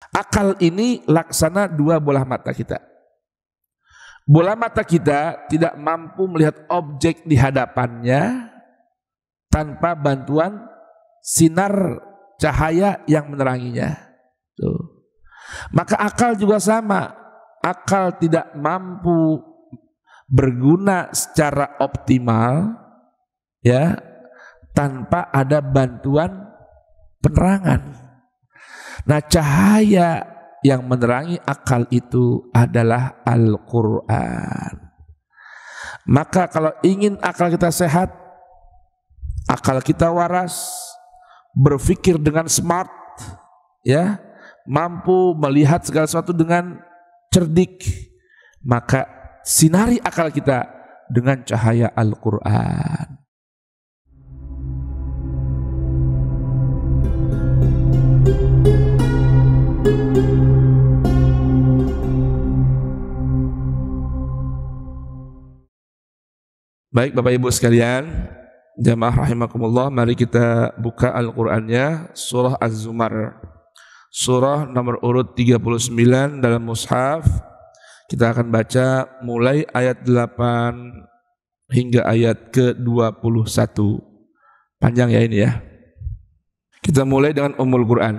Akal ini laksana dua bola mata kita. Bola mata kita tidak mampu melihat objek di hadapannya tanpa bantuan sinar cahaya yang meneranginya. Tuh. Maka akal juga sama. Akal tidak mampu berguna secara optimal ya tanpa ada bantuan penerangan. Nah, cahaya yang menerangi akal itu adalah Al-Quran. Maka kalau ingin akal kita sehat, akal kita waras, berpikir dengan smart, ya, mampu melihat segala sesuatu dengan cerdik, maka sinari akal kita dengan cahaya Al-Quran. Baik Bapak Ibu sekalian, jamaah rahimakumullah, mari kita buka Al-Qur'annya, surah Az-Zumar. Surah nomor urut 39 dalam mushaf. Kita akan baca mulai ayat 8 hingga ayat ke-21. Panjang ya ini ya. Kita mulai dengan Ummul Quran.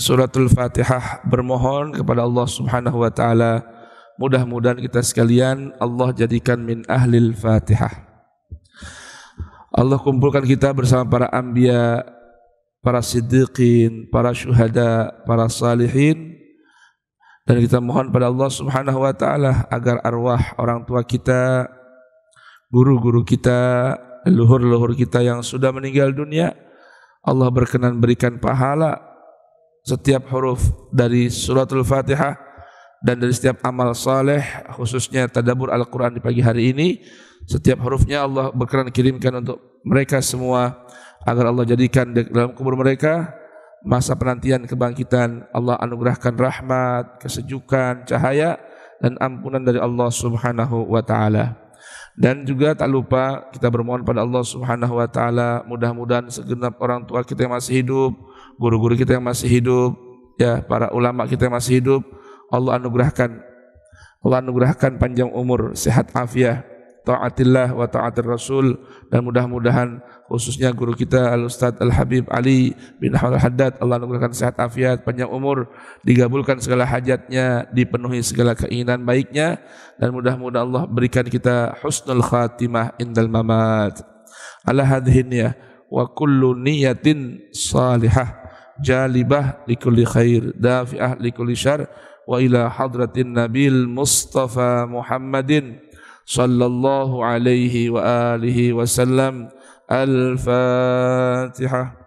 Suratul Fatihah, bermohon kepada Allah Subhanahu wa taala, mudah-mudahan kita sekalian Allah jadikan min ahlil Fatihah. Allah kumpulkan kita bersama para anbiya, para siddiqin, para syuhada, para salihin, dan kita mohon pada Allah Subhanahu wa taala agar arwah orang tua kita, guru-guru kita, leluhur-leluhur kita yang sudah meninggal dunia, Allah berkenan berikan pahala setiap huruf dari suratul Fatihah dan dari setiap amal saleh, khususnya tadabbur Al-Quran di pagi hari ini. Setiap hurufnya Allah berkenan kirimkan untuk mereka semua, agar Allah jadikan dalam kubur mereka masa penantian kebangkitan. Allah anugerahkan rahmat, kesejukan, cahaya, dan ampunan dari Allah Subhanahu wa ta'ala. Dan juga tak lupa kita bermohon pada Allah Subhanahu wa ta'ala, mudah-mudahan segenap orang tua kita yang masih hidup, guru-guru kita yang masih hidup, ya, para ulama kita yang masih hidup, Allah anugerahkan panjang umur, sehat afiah, taatillah wa taatir Rasul, dan mudah-mudahan khususnya guru kita Al-Ustaz Al-Habib Ali bin Ahmad Al-Haddad, Allah anugerahkan sehat afiat, panjang umur, digabulkan segala hajatnya, dipenuhi segala keinginan baiknya, dan mudah-mudahan Allah berikan kita husnul khatimah indal mamat. Ala hadhihi niyah wa kullu niyatin salihah jalibah likulli khair dafi'ah likulli syar, wa ila hadratin nabil Mustafa Muhammadin sallallahu alaihi wa alihi wasallam. Al-Fatihah.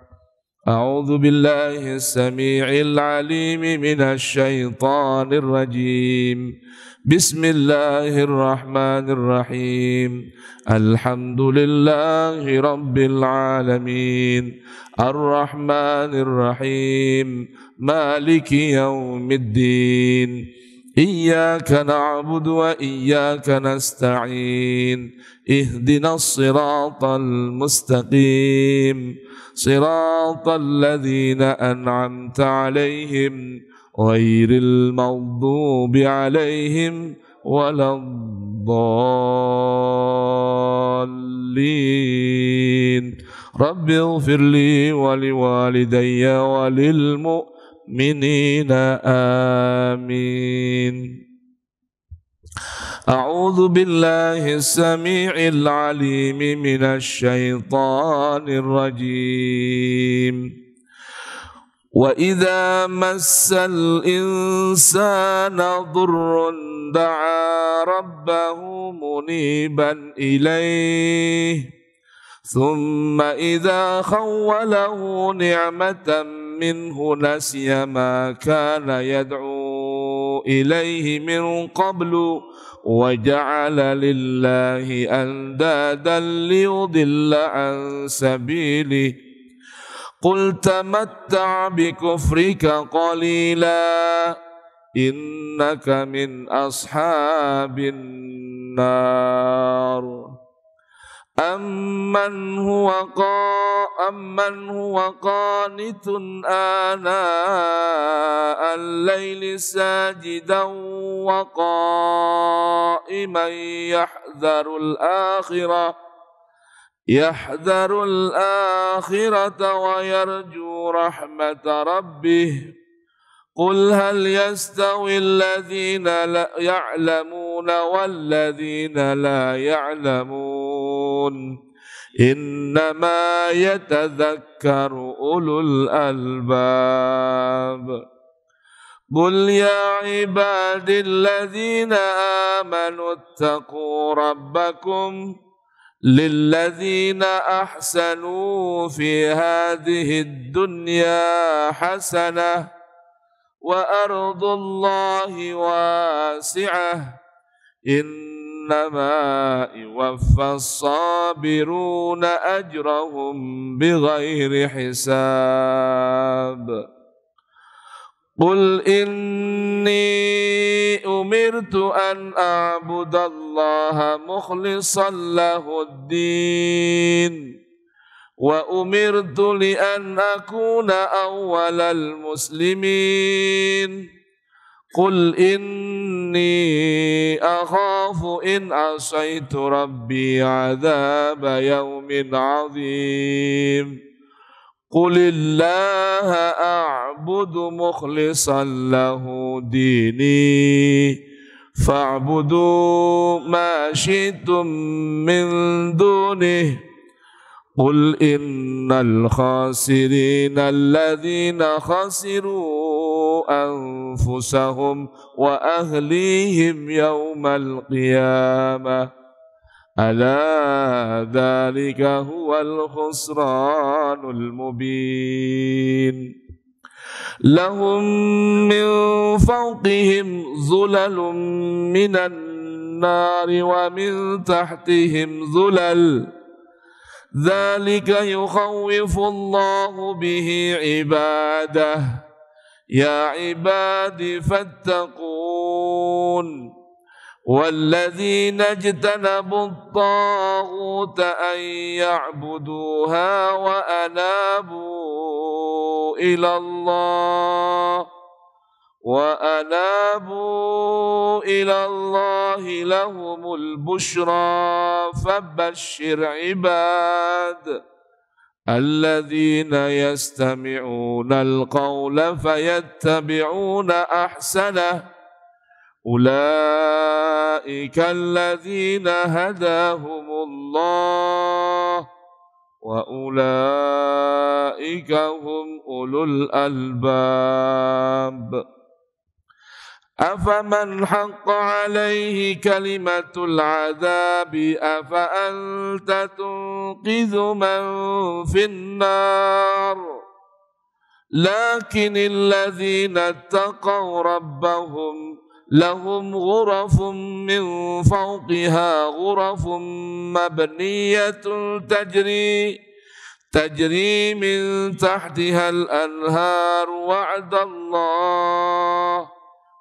A'udzu billahi as-sami'il 'alim minasy syaithanir rajim. Bismillahirrahmanirrahim. Alhamdulillahi rabbil alamin. Ar-Rahmanir Rahim. Maliki yaumiddin. Iyyaka na'budu wa iyyaka nasta'in. Ihdinas siratal mustaqim. Siratal ladzina an'amta 'alaihim ghairil maghdubi 'alaihim waladdallin. Rabbighfirli wa liwalidayya wa lil mu'minina amin. A'udzu billahi as-sami'il 'alim minasy syaithanir rajim. Wa idza massal insana dhurrun da'a rabbahu muniban ilayhi thumma idza khawwalahu ni'matan minhu nasiya ma kana yad'u ilayhi min qablu wa ja'ala lillahi andadan liyudilla an sabili. Qul tamatta' bi kufrika qalila innaka min ashabin nar. Amman huwa qanitun ana الليل ساجدا وقائما يحذر الآخرة ويرجو رحمة ربه قل هل يستوي الذين يعلمون والذين لا يعلمون إنما يتذكر أولو الألباب قل يا عبادي الذين آمنوا اتقوا ربكم للذين أحسنوا في هذه الدنيا حسنة وأرض الله واسعة إنما يوفى الصابرون أجرهم بغير حساب قل إني أمرت أن أعبد الله مخلصا له الدين وأمرت لأن أكون أول المسلمين قل إني أخاف إن عصيت ربي عذاب يوم عظيم قل الله أعبد مخلصا له ديني فاعبدوا ما شئتم من دونه قل إن الخاسرين الذين خسروا أنفسهم وأهليهم يوم القيامة ألا ذلك هو الخسران المبين لهم من فوقهم ظلل من النار ومن تحتهم ظلل ذلك يخوف الله به عباده يا عباد فاتقون والذين اجتنبوا الطاغوت أن يعبدوها وأنابوا إلى الله لهم البشرى فبشر عباد الذين يستمعون القول فيتبعون أحسنه أولئك الذين هداهم الله وأولئك هم أولو الألباب أفمن حق عليه كلمة العذاب أفأنت تنقذ من في النار لكن الذين اتقوا ربهم لهم غرف من فوقها غرف مبنية تجري من تحتها الأنهار وعد الله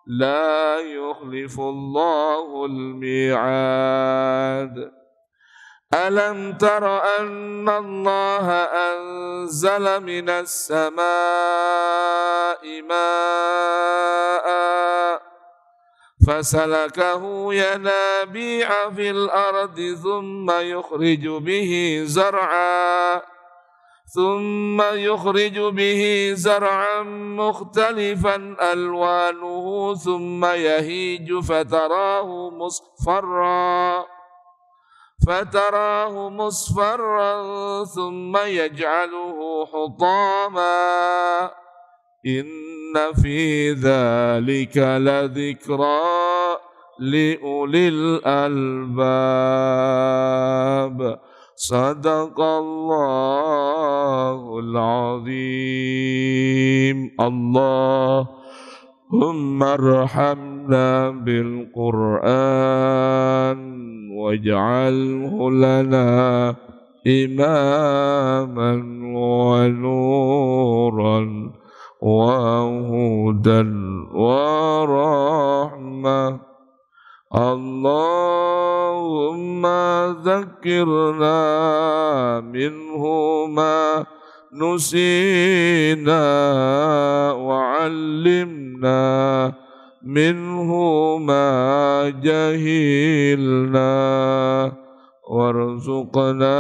لا يخلف الله الميعاد ألم تر أن الله أنزل من السماء ماء فسلكه ينابيع في الأرض ثم يخرج به زرعا مختلفا ألوانه ثم يهيج فتراه مصفرا ثم يجعله حطاما إن في ذلك لذكرى لأولي الألباب صدق الله العظيم اللهم ارحمنا بالقرآن واجعله لنا إماما ونورا وهدى ورحمة اللهم ذكرنا منه ما نسينا وعلمنا منه ما جهلنا وارزقنا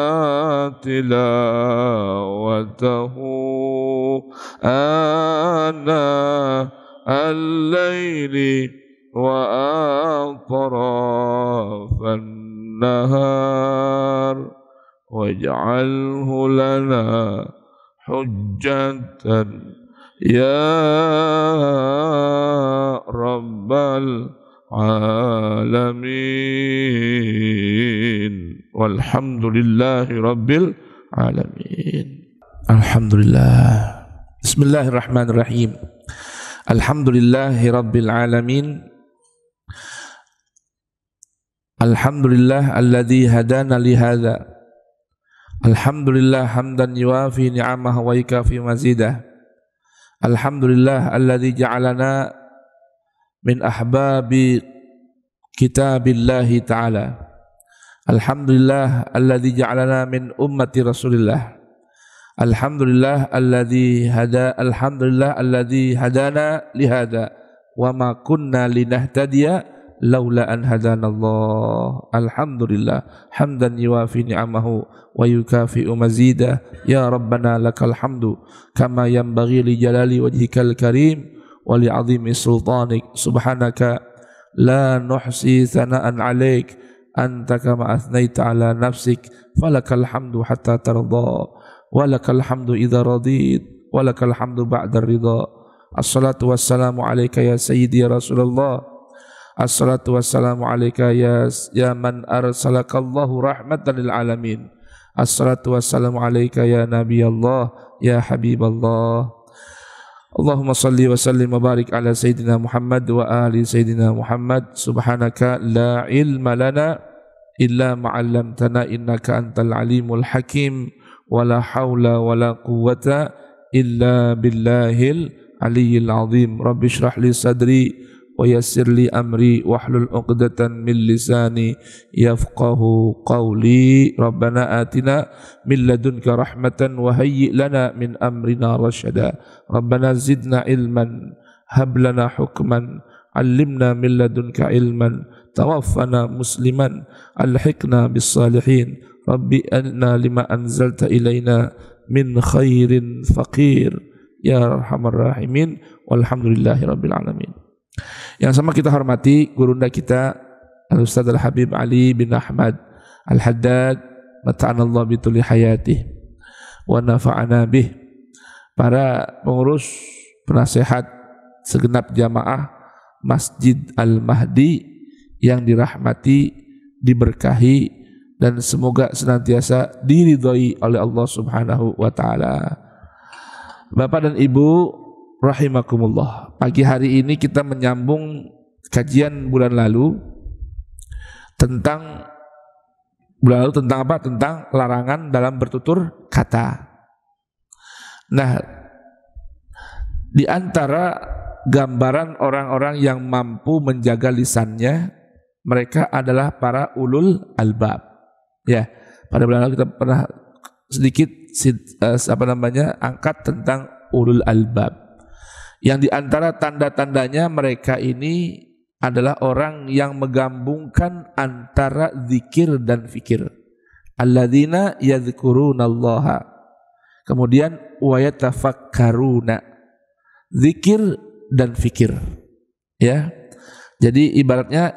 تلاوته آناء الليل وأطراف النهار واجعله لنا حجة يا رب العالمين والحمد لله رب العالمين. Alhamdulillah. Bismillahirrahmanirrahim. Alhamdulillahi rabbil alamin. Alhamdulillah alladzi hadana li hadza. Alhamdulillah hamdan yuwafi ni'amah wa yukafi mazidah. Alhamdulillah alladzi ja'alana min ahbabi kitabillahi ta'ala. Alhamdulillah alladzi ja'alana min ummati Rasulillah. Alhamdulillah alladzi hadana li hadza wa ma kunna linahtadiya laula an hadanallah. Alhamdulillah hamdan yuwafi ni'amahu wa yukafi'u mazidah. Ya Rabbana lakal hamdu kama yanbaghi li jalali wajhikal karim wa li 'azimi sultanik. Subhanaka la nuhsi thana'an 'alaik anta kama athnaita 'ala nafsik falakal hamdu hatta tarda walakal hamdu idza radid walakal hamdu ba'da ridha. Assalatu wassalamu alayka ya sayyidi ya Rasulullah. Assalatu wassalamu alayka ya man arsalakallahu rahmatan lil alamin. Assalatu wassalamu alayka ya nabiyallah ya habiballah. Allahumma salli wa sallim wa barik ala sayyidina Muhammad wa ali sayyidina Muhammad. Subhanaka la ilma lana illa ma 'allamtana innaka antal alimul hakim. Wala haula wala quwwata illa billahil aliyyil azim. Rabbi shrah li sadri wa yassir li amri wahlul 'uqdatan min lisani yafqahu qawli. Rabbana atina min ladunka rahmatan wa hayyi' lana min amrina rasyada. Rabbana zidna ilman hab lana hukman 'allimna min ladunka ilman tawaffana musliman alhiqna bis salihin. Rabbi anna lima anzalta ilaina min khairin faqir ya arhamar rahimin walhamdulillahi rabbil alamin. Yang sama kita hormati gurunda kita Al-Ustaz Al-Habib Ali bin Ahmad Al-Haddad mata'anallahu bituli hayatih wa nafa'ana bih. Para pengurus penasehat segenap jamaah Masjid Al-Mahdi yang dirahmati, diberkahi, dan semoga senantiasa diridhoi oleh Allah Subhanahu wa taala. Bapak dan Ibu rahimakumullah. Pagi hari ini kita menyambung kajian bulan lalu tentang apa? Tentang larangan dalam bertutur kata. Nah, di antara gambaran orang-orang yang mampu menjaga lisannya, mereka adalah para ulul albab. Ya, pada bulan lalu kita pernah sedikit angkat tentang ulul albab. Yang di antara tanda-tandanya mereka ini adalah orang yang menggabungkan antara zikir dan fikir. Alladzina yadhkurunallaha. Kemudian wa yatafakkaruna. Zikir dan fikir. Ya. Jadi ibaratnya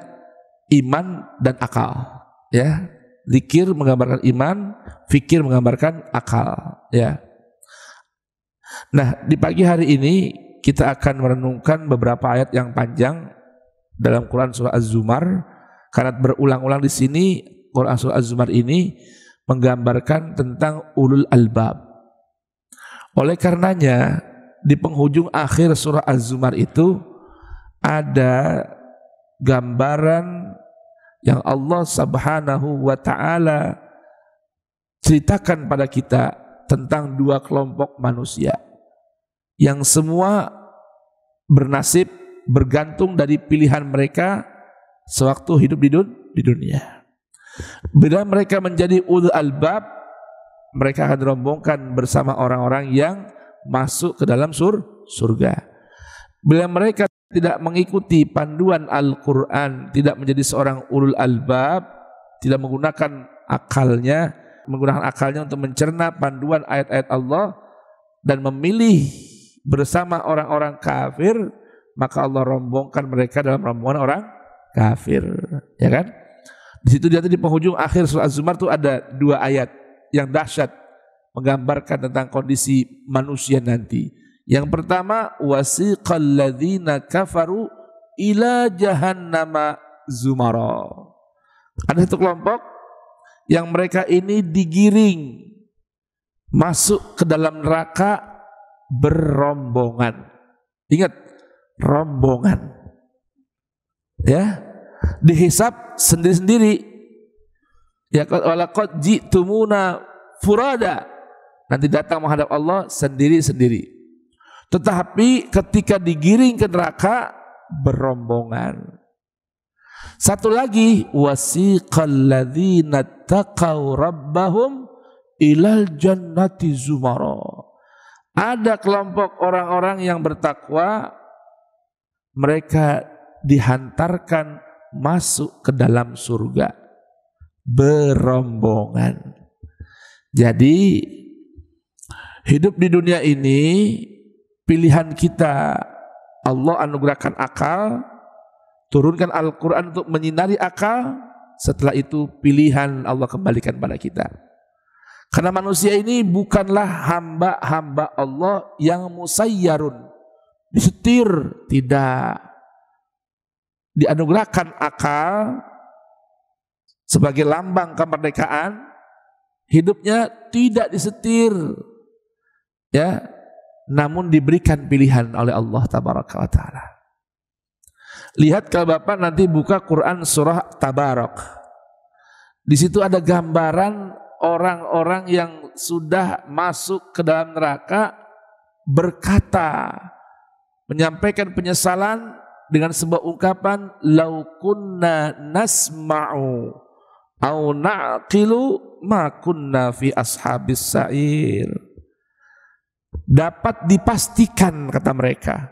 iman dan akal, ya. Zikir menggambarkan iman, fikir menggambarkan akal, ya. Nah, di pagi hari ini kita akan merenungkan beberapa ayat yang panjang dalam Quran surah Az-Zumar, karena berulang-ulang di sini Quran surah Az-Zumar ini menggambarkan tentang ulul albab. Oleh karenanya di penghujung akhir surah Az-Zumar itu ada gambaran yang Allah Subhanahu wa taala ceritakan pada kita tentang dua kelompok manusia yang semua bernasib bergantung dari pilihan mereka sewaktu hidup di dunia. Bila mereka menjadi ulul albab, mereka akan dirombongkan bersama orang-orang yang masuk ke dalam surga. Bila mereka tidak mengikuti panduan Al-Quran, tidak menjadi seorang ulul albab, tidak menggunakan akalnya untuk mencerna panduan ayat-ayat Allah dan memilih bersama orang-orang kafir, maka Allah rombongkan mereka dalam rombongan orang kafir, ya kan? Di situ di penghujung akhir surah Az-Zumar itu ada 2 ayat yang dahsyat menggambarkan tentang kondisi manusia nanti. Yang pertama, wasiqal ladzina kafaru ila jahannama zumara. Ada satu kelompok yang mereka ini digiring masuk ke dalam neraka berrombongan. Ingat, rombongan. Ya, dihisab sendiri-sendiri. Ya, walaqad ji'tumuna furada. Nanti datang menghadap Allah sendiri-sendiri. Tetapi ketika digiring ke neraka berrombongan. Satu lagi, wasiqal ladzina taqaw rabbahum ilal jannati zumara. Ada kelompok orang-orang yang bertakwa, mereka dihantarkan masuk ke dalam surga berombongan. Jadi hidup di dunia ini pilihan kita. Allah anugerahkan akal, turunkan Al-Quran untuk menyinari akal. Setelah itu pilihan Allah kembalikan pada kita. Karena manusia ini bukanlah hamba-hamba Allah yang musayyarun, disetir, tidak. Dianugerahkan akal sebagai lambang kemerdekaan, hidupnya tidak disetir, ya, namun diberikan pilihan oleh Allah tabaraka wa ta'ala. Lihat kalau Bapak nanti buka Quran surah Tabarak, di situ ada gambaran orang-orang yang sudah masuk ke dalam neraka berkata, menyampaikan penyesalan dengan sebuah ungkapan, lau kunna nasma'u au na'qilu ma kunna fi ashabis sa'ir. Dapat dipastikan, kata mereka,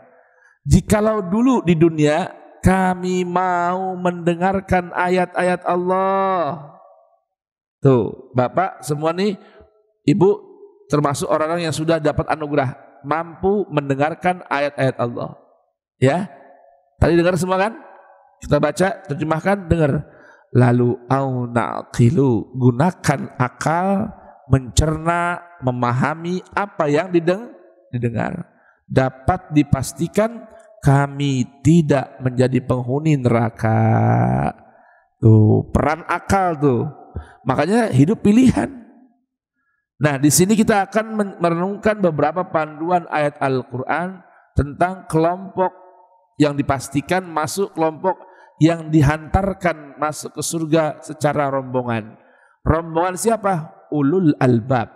jikalau dulu di dunia kami mau mendengarkan ayat-ayat Allah. Tuh, Bapak semua nih, Ibu termasuk orang-orang yang sudah dapat anugerah mampu mendengarkan ayat-ayat Allah. Ya, tadi dengar semua kan? Kita baca, terjemahkan, dengar. Lalu au naqilu, gunakan akal mencerna, memahami apa yang didengar. Dapat dipastikan kami tidak menjadi penghuni neraka. Tuh, peran akal tuh. Makanya hidup pilihan. Nah, di sini kita akan merenungkan beberapa panduan ayat Al-Quran tentang kelompok yang dipastikan masuk, kelompok yang dihantarkan masuk ke surga secara rombongan. Rombongan siapa? Ulul albab.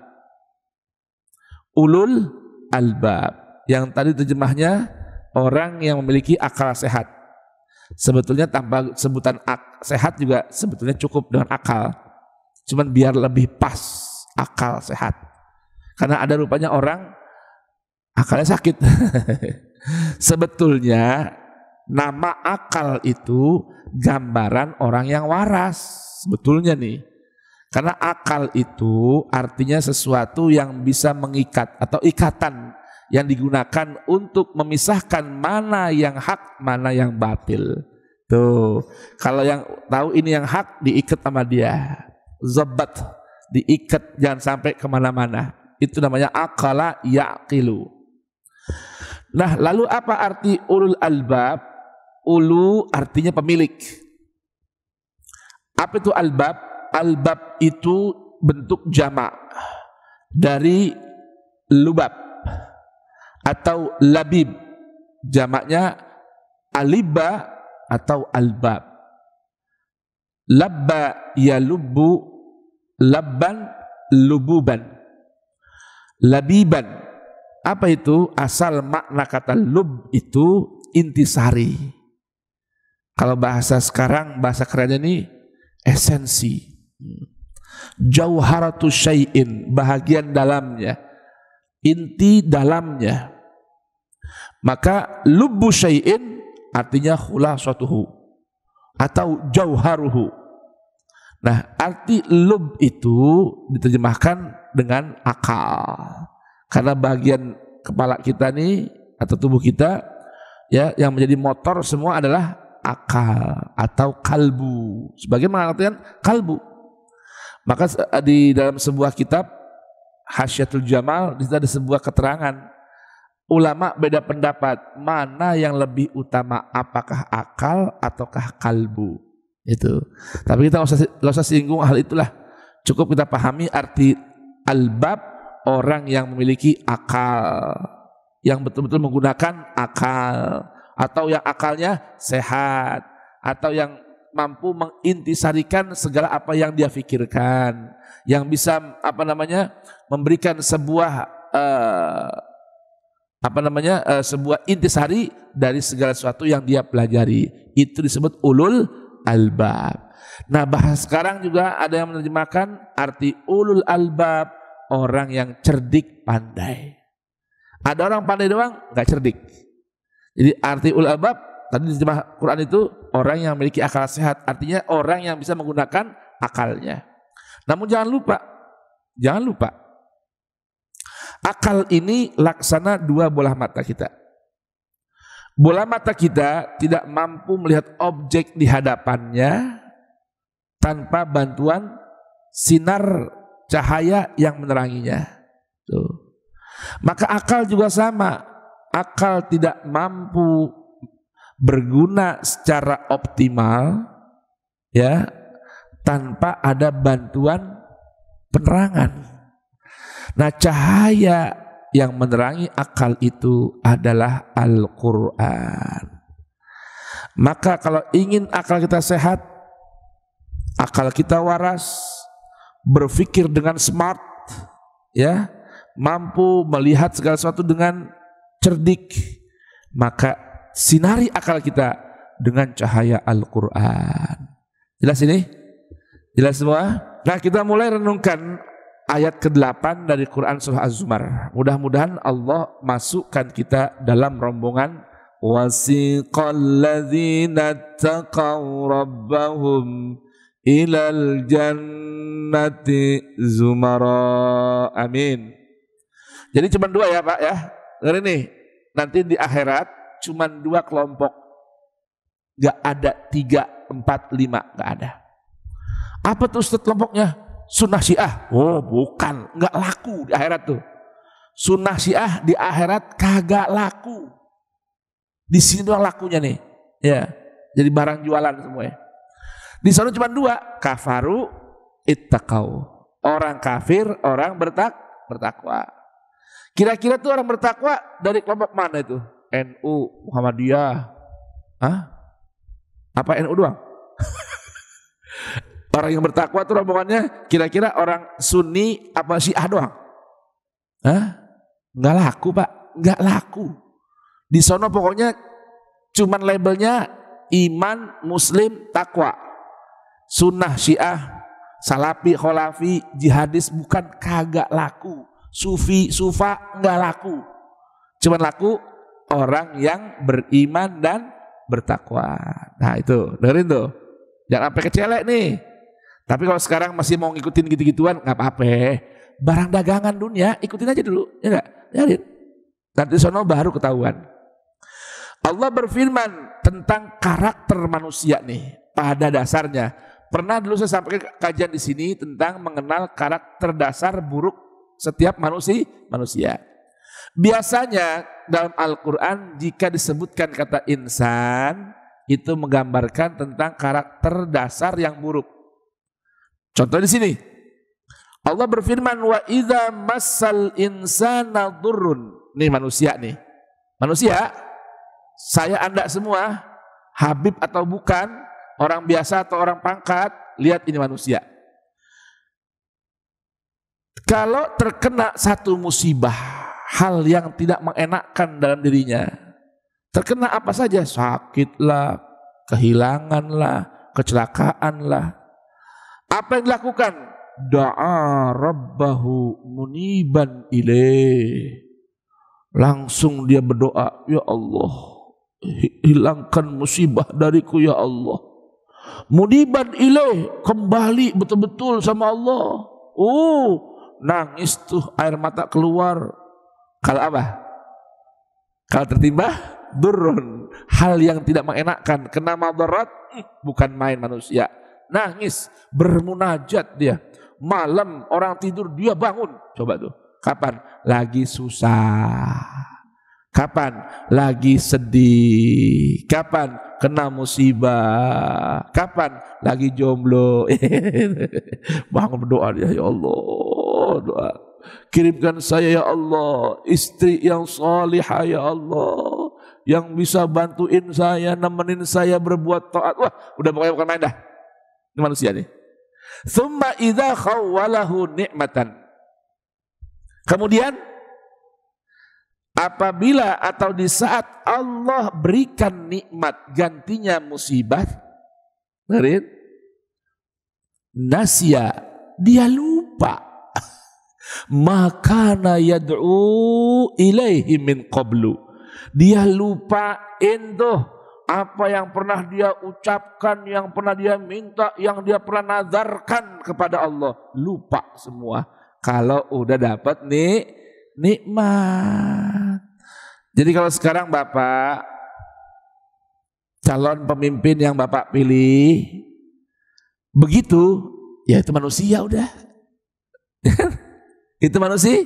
Ulul albab, yang tadi terjemahnya orang yang memiliki akal sehat. Sebetulnya tanpa sebutan sehat juga sebetulnya cukup dengan akal. Cuman biar lebih pas, akal sehat. Karena ada rupanya orang akalnya sakit. Sebetulnya nama akal itu gambaran orang yang waras. Sebetulnya nih. Karena akal itu artinya sesuatu yang bisa mengikat atau ikatan yang digunakan untuk memisahkan mana yang hak, mana yang batil. Tuh, kalau yang tahu ini yang hak diikat sama dia. Zabat, diikat, jangan sampai kemana-mana. Itu namanya akala yaqilu. Nah, lalu apa arti ulul albab? Ulu artinya pemilik. Apa itu albab? Albab itu bentuk jamak dari lubab atau labib. Jamaknya alibba atau albab. Labba yalubbu, labban lububan, labiban. Apa itu? Asal makna kata lub itu intisari. Kalau bahasa sekarang, bahasa kerennya ini esensi. Jauharatu syai'in, bahagian dalamnya, inti dalamnya. Maka lubbu syai'in artinya khulasatuhu atau jauharuhu. Nah, arti lub itu diterjemahkan dengan akal. Karena bagian kepala kita nih atau tubuh kita ya yang menjadi motor semua adalah akal atau kalbu. Sebagian mengatakan kalbu. Maka di dalam sebuah kitab Hasyatul Jamal di situ ada sebuah keterangan. Ulama beda pendapat mana yang lebih utama, apakah akal ataukah kalbu. Itu. Tapi kita nggak usah singgung hal itulah. Cukup kita pahami arti albab, orang yang memiliki akal, yang betul-betul menggunakan akal, atau yang akalnya sehat, atau yang mampu mengintisarikan segala apa yang dia pikirkan, yang bisa memberikan sebuah sebuah intisari dari segala sesuatu yang dia pelajari. Itu disebut ulul albab. Nah, bahas sekarang juga ada yang menerjemahkan arti ulul albab, orang yang cerdik pandai. Ada orang pandai doang nggak cerdik. Jadi arti ulul albab tadi di terjemah Quran itu orang yang memiliki akal sehat, artinya orang yang bisa menggunakan akalnya. Namun jangan lupa akal ini laksana dua bola mata kita. Bola mata kita tidak mampu melihat objek di hadapannya tanpa bantuan sinar cahaya yang meneranginya. Tuh. Maka akal juga sama. Akal tidak mampu berguna secara optimal ya tanpa ada bantuan penerangan. Nah, cahaya yang menerangi akal itu adalah Al-Quran. Maka kalau ingin akal kita sehat, akal kita waras, berpikir dengan smart, ya, mampu melihat segala sesuatu dengan cerdik, maka sinari akal kita dengan cahaya Al-Quran. Jelas ini? Jelas semua? Nah, kita mulai renungkan ayat ke-8 dari Quran surah Az-Zumar. Mudah-mudahan Allah masukkan kita dalam rombongan wasiqal ladzina taqaw rabbahum ilal jannati zumara. Amin. Jadi cuma dua ya Pak ya. Dengar ini, nanti di akhirat cuma dua kelompok. Gak ada 3, 4, 5, gak ada. Apa tuh Ustaz kelompoknya? Sunnah Syiah. Oh bukan, nggak laku di akhirat tuh. Sunnah Syiah di akhirat kagak laku. Di sini doang lakunya nih. Ya, jadi barang jualan semuanya. Di sana cuma dua, kafaru ittaqau. Orang kafir, orang bertakwa. Kira-kira tuh orang bertakwa dari kelompok mana itu? NU, Muhammadiyah. Hah? Apa NU doang? Orang yang bertakwa itu rombongannya kira-kira orang Sunni apa Syiah doang? Hah? Nggak laku Pak, nggak laku. Di sono pokoknya cuman labelnya iman, muslim, takwa. Sunnah, Syiah, Salafi, Kholafi, jihadis bukan, kagak laku. Sufi, Sufa nggak laku. Cuman laku orang yang beriman dan bertakwa. Nah itu, dengerin tuh. Jangan sampai kecelek nih. Tapi kalau sekarang masih mau ngikutin gitu-gituan nggak apa-apa. Barang dagangan dunia ikutin aja dulu, ya nggak? Lihat. Nanti sono baru ketahuan. Allah berfirman tentang karakter manusia nih. Pada dasarnya pernah dulu saya sampaikan kajian di sini tentang mengenal karakter dasar buruk setiap manusia. Biasanya dalam Al-Quran jika disebutkan kata insan itu menggambarkan tentang karakter dasar yang buruk. Contoh di sini, Allah berfirman wa idza massal insana dzurrun. Nih manusia nih. Manusia, saya Anda semua, Habib atau bukan, orang biasa atau orang pangkat, lihat ini manusia. Kalau terkena satu musibah, hal yang tidak mengenakkan dalam dirinya, terkena apa saja, sakitlah, kehilanganlah, kecelakaanlah. Apa yang dilakukan? da'a rabbahu muniban ilaih. Langsung dia berdoa, ya Allah, hilangkan musibah dariku ya Allah. Muniban ilaih, kembali betul-betul sama Allah. Nangis tuh, air mata keluar. Kalau apa? Kalau tertimpa durun, hal yang tidak mengenakan, kena madarat, bukan main manusia. Nangis, bermunajat dia. Malam orang tidur dia bangun. Coba tuh, kapan? Lagi susah. Kapan? Lagi sedih. Kapan? Kena musibah. Kapan? Lagi jomblo. Bangun berdoa dia, ya Allah, doa. Kirimkan saya ya Allah istri yang salihah ya Allah, yang bisa bantuin saya, nemenin saya berbuat taat. Wah, udah pokoknya bukan main dah. Ini manusia nih. Tsumma idza khawwalahu ni'matan. Kemudian apabila atau di saat Allah berikan nikmat gantinya musibah, nasya, dia lupa. Makana yad'u ilaihi min qablu. Dia lupain tuh apa yang pernah dia ucapkan, yang pernah dia minta, yang dia pernah nazarkan kepada Allah. Lupa semua kalau udah dapat nikmat. Jadi kalau sekarang Bapak calon pemimpin yang Bapak pilih begitu, ya itu manusia udah. Itu manusia.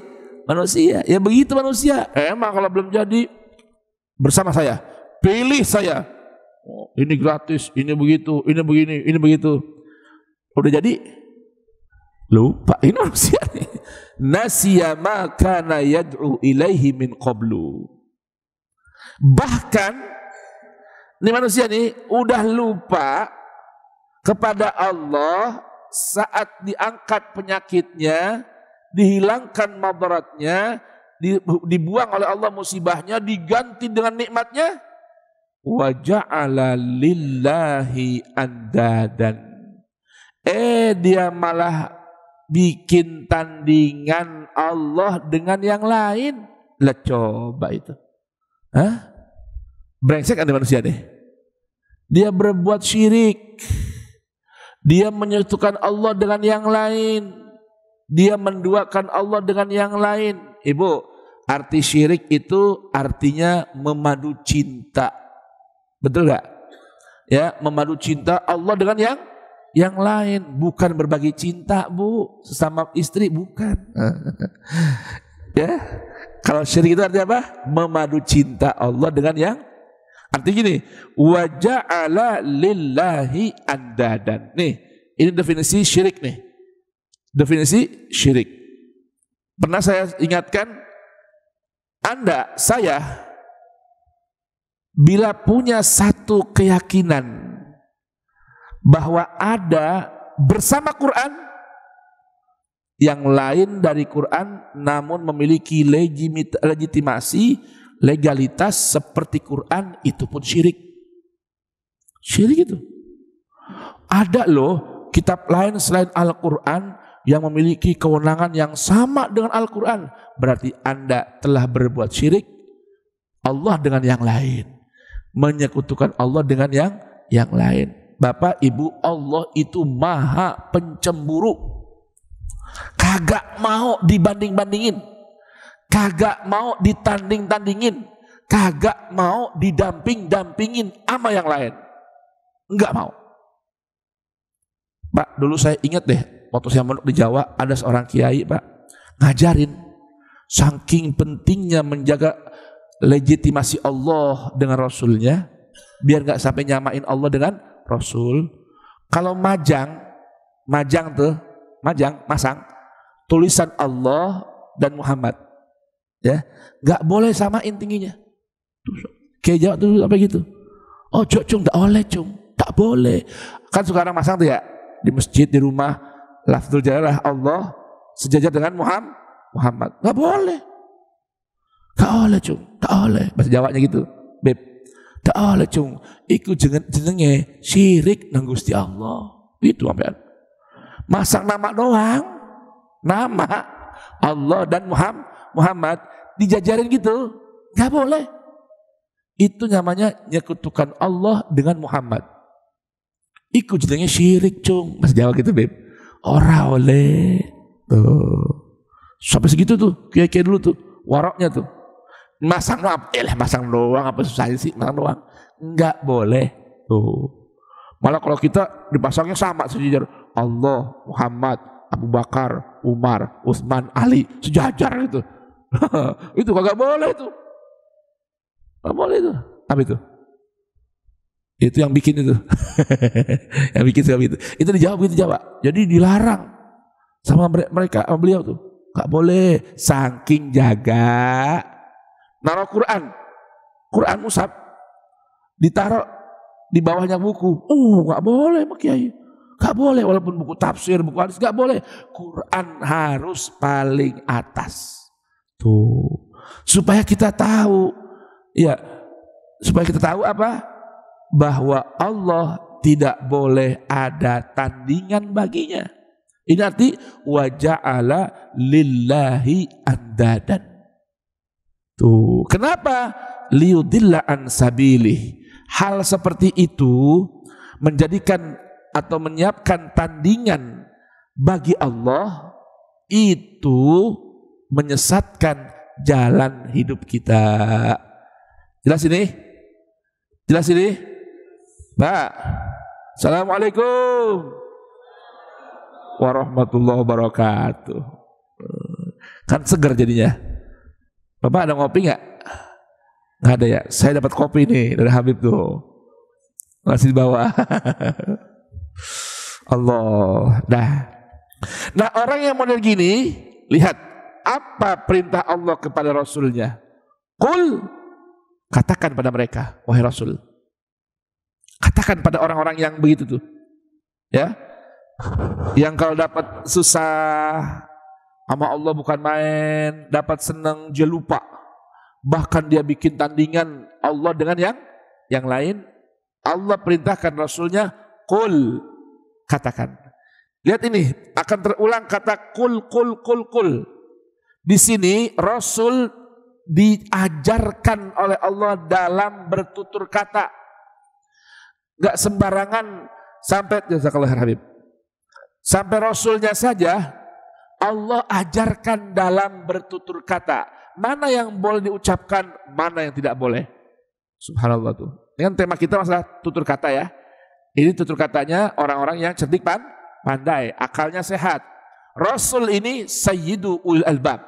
Ya begitu manusia. Emang kalau belum jadi bersama saya, pilih saya. Oh, ini gratis, ini begitu, ini begini, ini begitu. Udah jadi lupa, ini manusia nih. Nasiya ma kana yad'u ilaihi min qablu. Bahkan ini manusia nih udah lupa kepada Allah saat diangkat penyakitnya, dihilangkan madaratnya, dibuang oleh Allah musibahnya, diganti dengan nikmatnya. Wa ja'ala lillahi andadan. Dia malah bikin tandingan Allah dengan yang lain. Lah coba itu. Brengsek ada manusia deh. Dia berbuat syirik. Dia menyekutukan Allah dengan yang lain. Dia menduakan Allah dengan yang lain. Ibu, arti syirik itu artinya memadu cinta. Betul gak? Ya, memadu cinta Allah dengan yang lain. Bukan berbagi cinta, Bu, sesama istri, bukan. Ya, kalau syirik itu artinya apa? Memadu cinta Allah dengan yang. Artinya gini, wa ja'ala lillahi andadan. Nih, ini definisi syirik nih. Definisi syirik. Pernah saya ingatkan, Anda, saya, bila punya satu keyakinan bahwa ada bersama Quran yang lain dari Quran namun memiliki legitimasi, legalitas seperti Quran, itu pun syirik. Syirik itu. Ada loh kitab lain selain Al-Quran yang memiliki kewenangan yang sama dengan Al-Quran. Berarti Anda telah berbuat syirik Allah dengan yang lain, menyekutukan Allah dengan yang lain. Bapak Ibu, Allah itu maha pencemburu. Kagak mau dibanding-bandingin, kagak mau ditanding-tandingin, kagak mau didamping-dampingin sama yang lain. Enggak mau. Pak, dulu saya ingat deh, waktu saya mondok di Jawa, ada seorang kiai, Pak, ngajarin saking pentingnya menjaga legitimasi Allah dengan Rasulnya, biar nggak sampai nyamain Allah dengan Rasul. Kalau masang tulisan Allah dan Muhammad, ya nggak boleh samain tingginya. Kayak Jawa tuh apa gitu. Oh cung, tak boleh cung, tak boleh. Kan sekarang masang tuh ya di masjid, di rumah, lafzul jalalah Allah sejajar dengan Muhammad. Nggak boleh. Tak boleh cung, tak boleh. Bahasa Jawanya gitu, Beb. Tak boleh cung. Iku jenenge syirik nang Gusti Allah. Itu sampean. Masang nama doang. Nama Allah dan Muhammad dijajarin gitu. Gak boleh. Itu namanya nyekutukan Allah dengan Muhammad. Iku jadinya syirik cung. Mas jawab gitu Beb. Ora oleh. Tuh. Sampai segitu tuh. Kiai-kiai dulu tuh. Waroknya tuh. Masang doang apa susahnya sih masang doang. Enggak boleh. Tuh. Malah kalau kita dipasangnya sama sejajar. Allah, Muhammad, Abu Bakar, Umar, Utsman, Ali. Sejajar gitu. Itu kagak boleh tuh. Gak boleh itu. Apa itu? Itu yang bikin itu. Yang bikin sebab itu. Itu dijawab gitu jawab. Jadi dilarang sama mereka, sama beliau tuh. Gak boleh. Saking jaga. Naruh Quran mushaf ditaruh di bawahnya buku. Gak boleh Pak Kiai. Gak boleh walaupun buku tafsir, buku hadis gak boleh. Quran harus paling atas. Tuh. Supaya kita tahu. Ya, supaya kita tahu apa? Bahwa Allah tidak boleh ada tandingan baginya. Ini arti wa ja'ala lillahi andadan. Tuh, kenapa? Liyudilla an sabilih. Hal seperti itu menjadikan atau menyiapkan tandingan bagi Allah itu menyesatkan jalan hidup kita. Jelas ini? Jelas ini? Mbak, Assalamualaikum warahmatullahi wabarakatuh. Kan segar jadinya. Bapak ada ngopi nggak? Nggak ada ya. Saya dapat kopi nih dari Habib tuh. Masih di bawah. Allah. Nah orang yang model gini, lihat apa perintah Allah kepada Rasulnya. Qul, katakan pada mereka, wahai Rasul. Katakan pada orang-orang yang begitu tuh. Ya. Yang kalau dapat susah sama Allah bukan main, dapat senang dia lupa. Bahkan dia bikin tandingan Allah dengan yang lain. Allah perintahkan Rasulnya, qul, katakan. Lihat ini, akan terulang kata qul. Di sini Rasul diajarkan oleh Allah dalam bertutur kata. Gak sembarangan sampai jazakallahu Habib. Sampai Rasulnya saja Allah ajarkan dalam bertutur kata. Mana yang boleh diucapkan, mana yang tidak boleh. Subhanallah tuh. Ini kan tema kita masalah tutur kata ya. Ini tutur katanya orang-orang yang cerdik pandai, akalnya sehat. Rasul ini sayyidu ulil albab.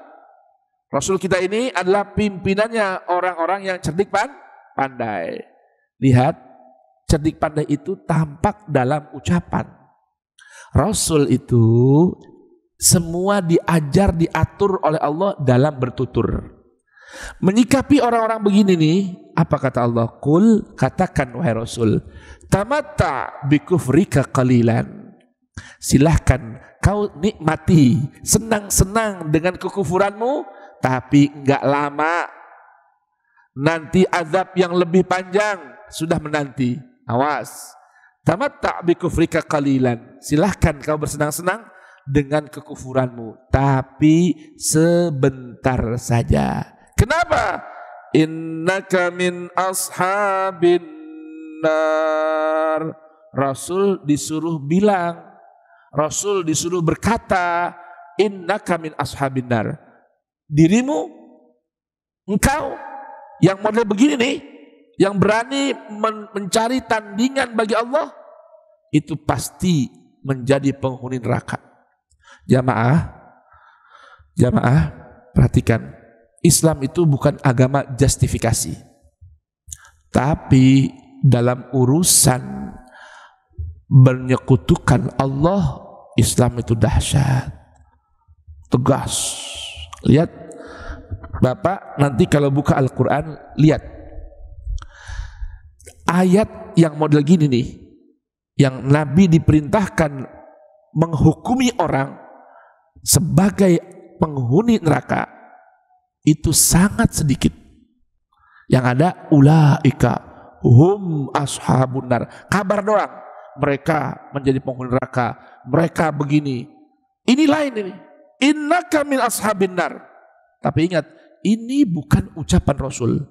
Rasul kita ini adalah pimpinannya orang-orang yang cerdik pandai. Lihat, cerdik pandai itu tampak dalam ucapan. Rasul itu semua diatur oleh Allah dalam bertutur. Menyikapi orang-orang begini nih, apa kata Allah? Qul, katakan wahai Rasul, tamatta bikufrika qalilan. Silahkan kau nikmati, senang-senang dengan kekufuranmu, tapi enggak lama. Nanti azab yang lebih panjang sudah menanti. Awas. Tamatta bikufrika qalilan. Silahkan kau bersenang-senang dengan kekufuranmu, tapi sebentar saja. Kenapa? Innaka min ashabin nar. Rasul disuruh bilang, Rasul disuruh berkata, innaka min ashabin nar. Dirimu, engkau yang model begini nih, yang berani mencari tandingan bagi Allah, itu pasti menjadi penghuni neraka. Jamaah, perhatikan. Islam itu bukan agama justifikasi. Tapi dalam urusan menyekutukan Allah, Islam itu dahsyat. Tegas. Lihat, Bapak nanti kalau buka Al-Quran, lihat. Ayat yang model gini nih, yang Nabi diperintahkan menghukumi orang sebagai penghuni neraka, itu sangat sedikit. Yang ada ulaika hum ashabun nar. Kabar doang. mereka menjadi penghuni neraka, mereka begini. Ini lain ini. Innaka min ashabin nar. Tapi ingat, ini bukan ucapan Rasul.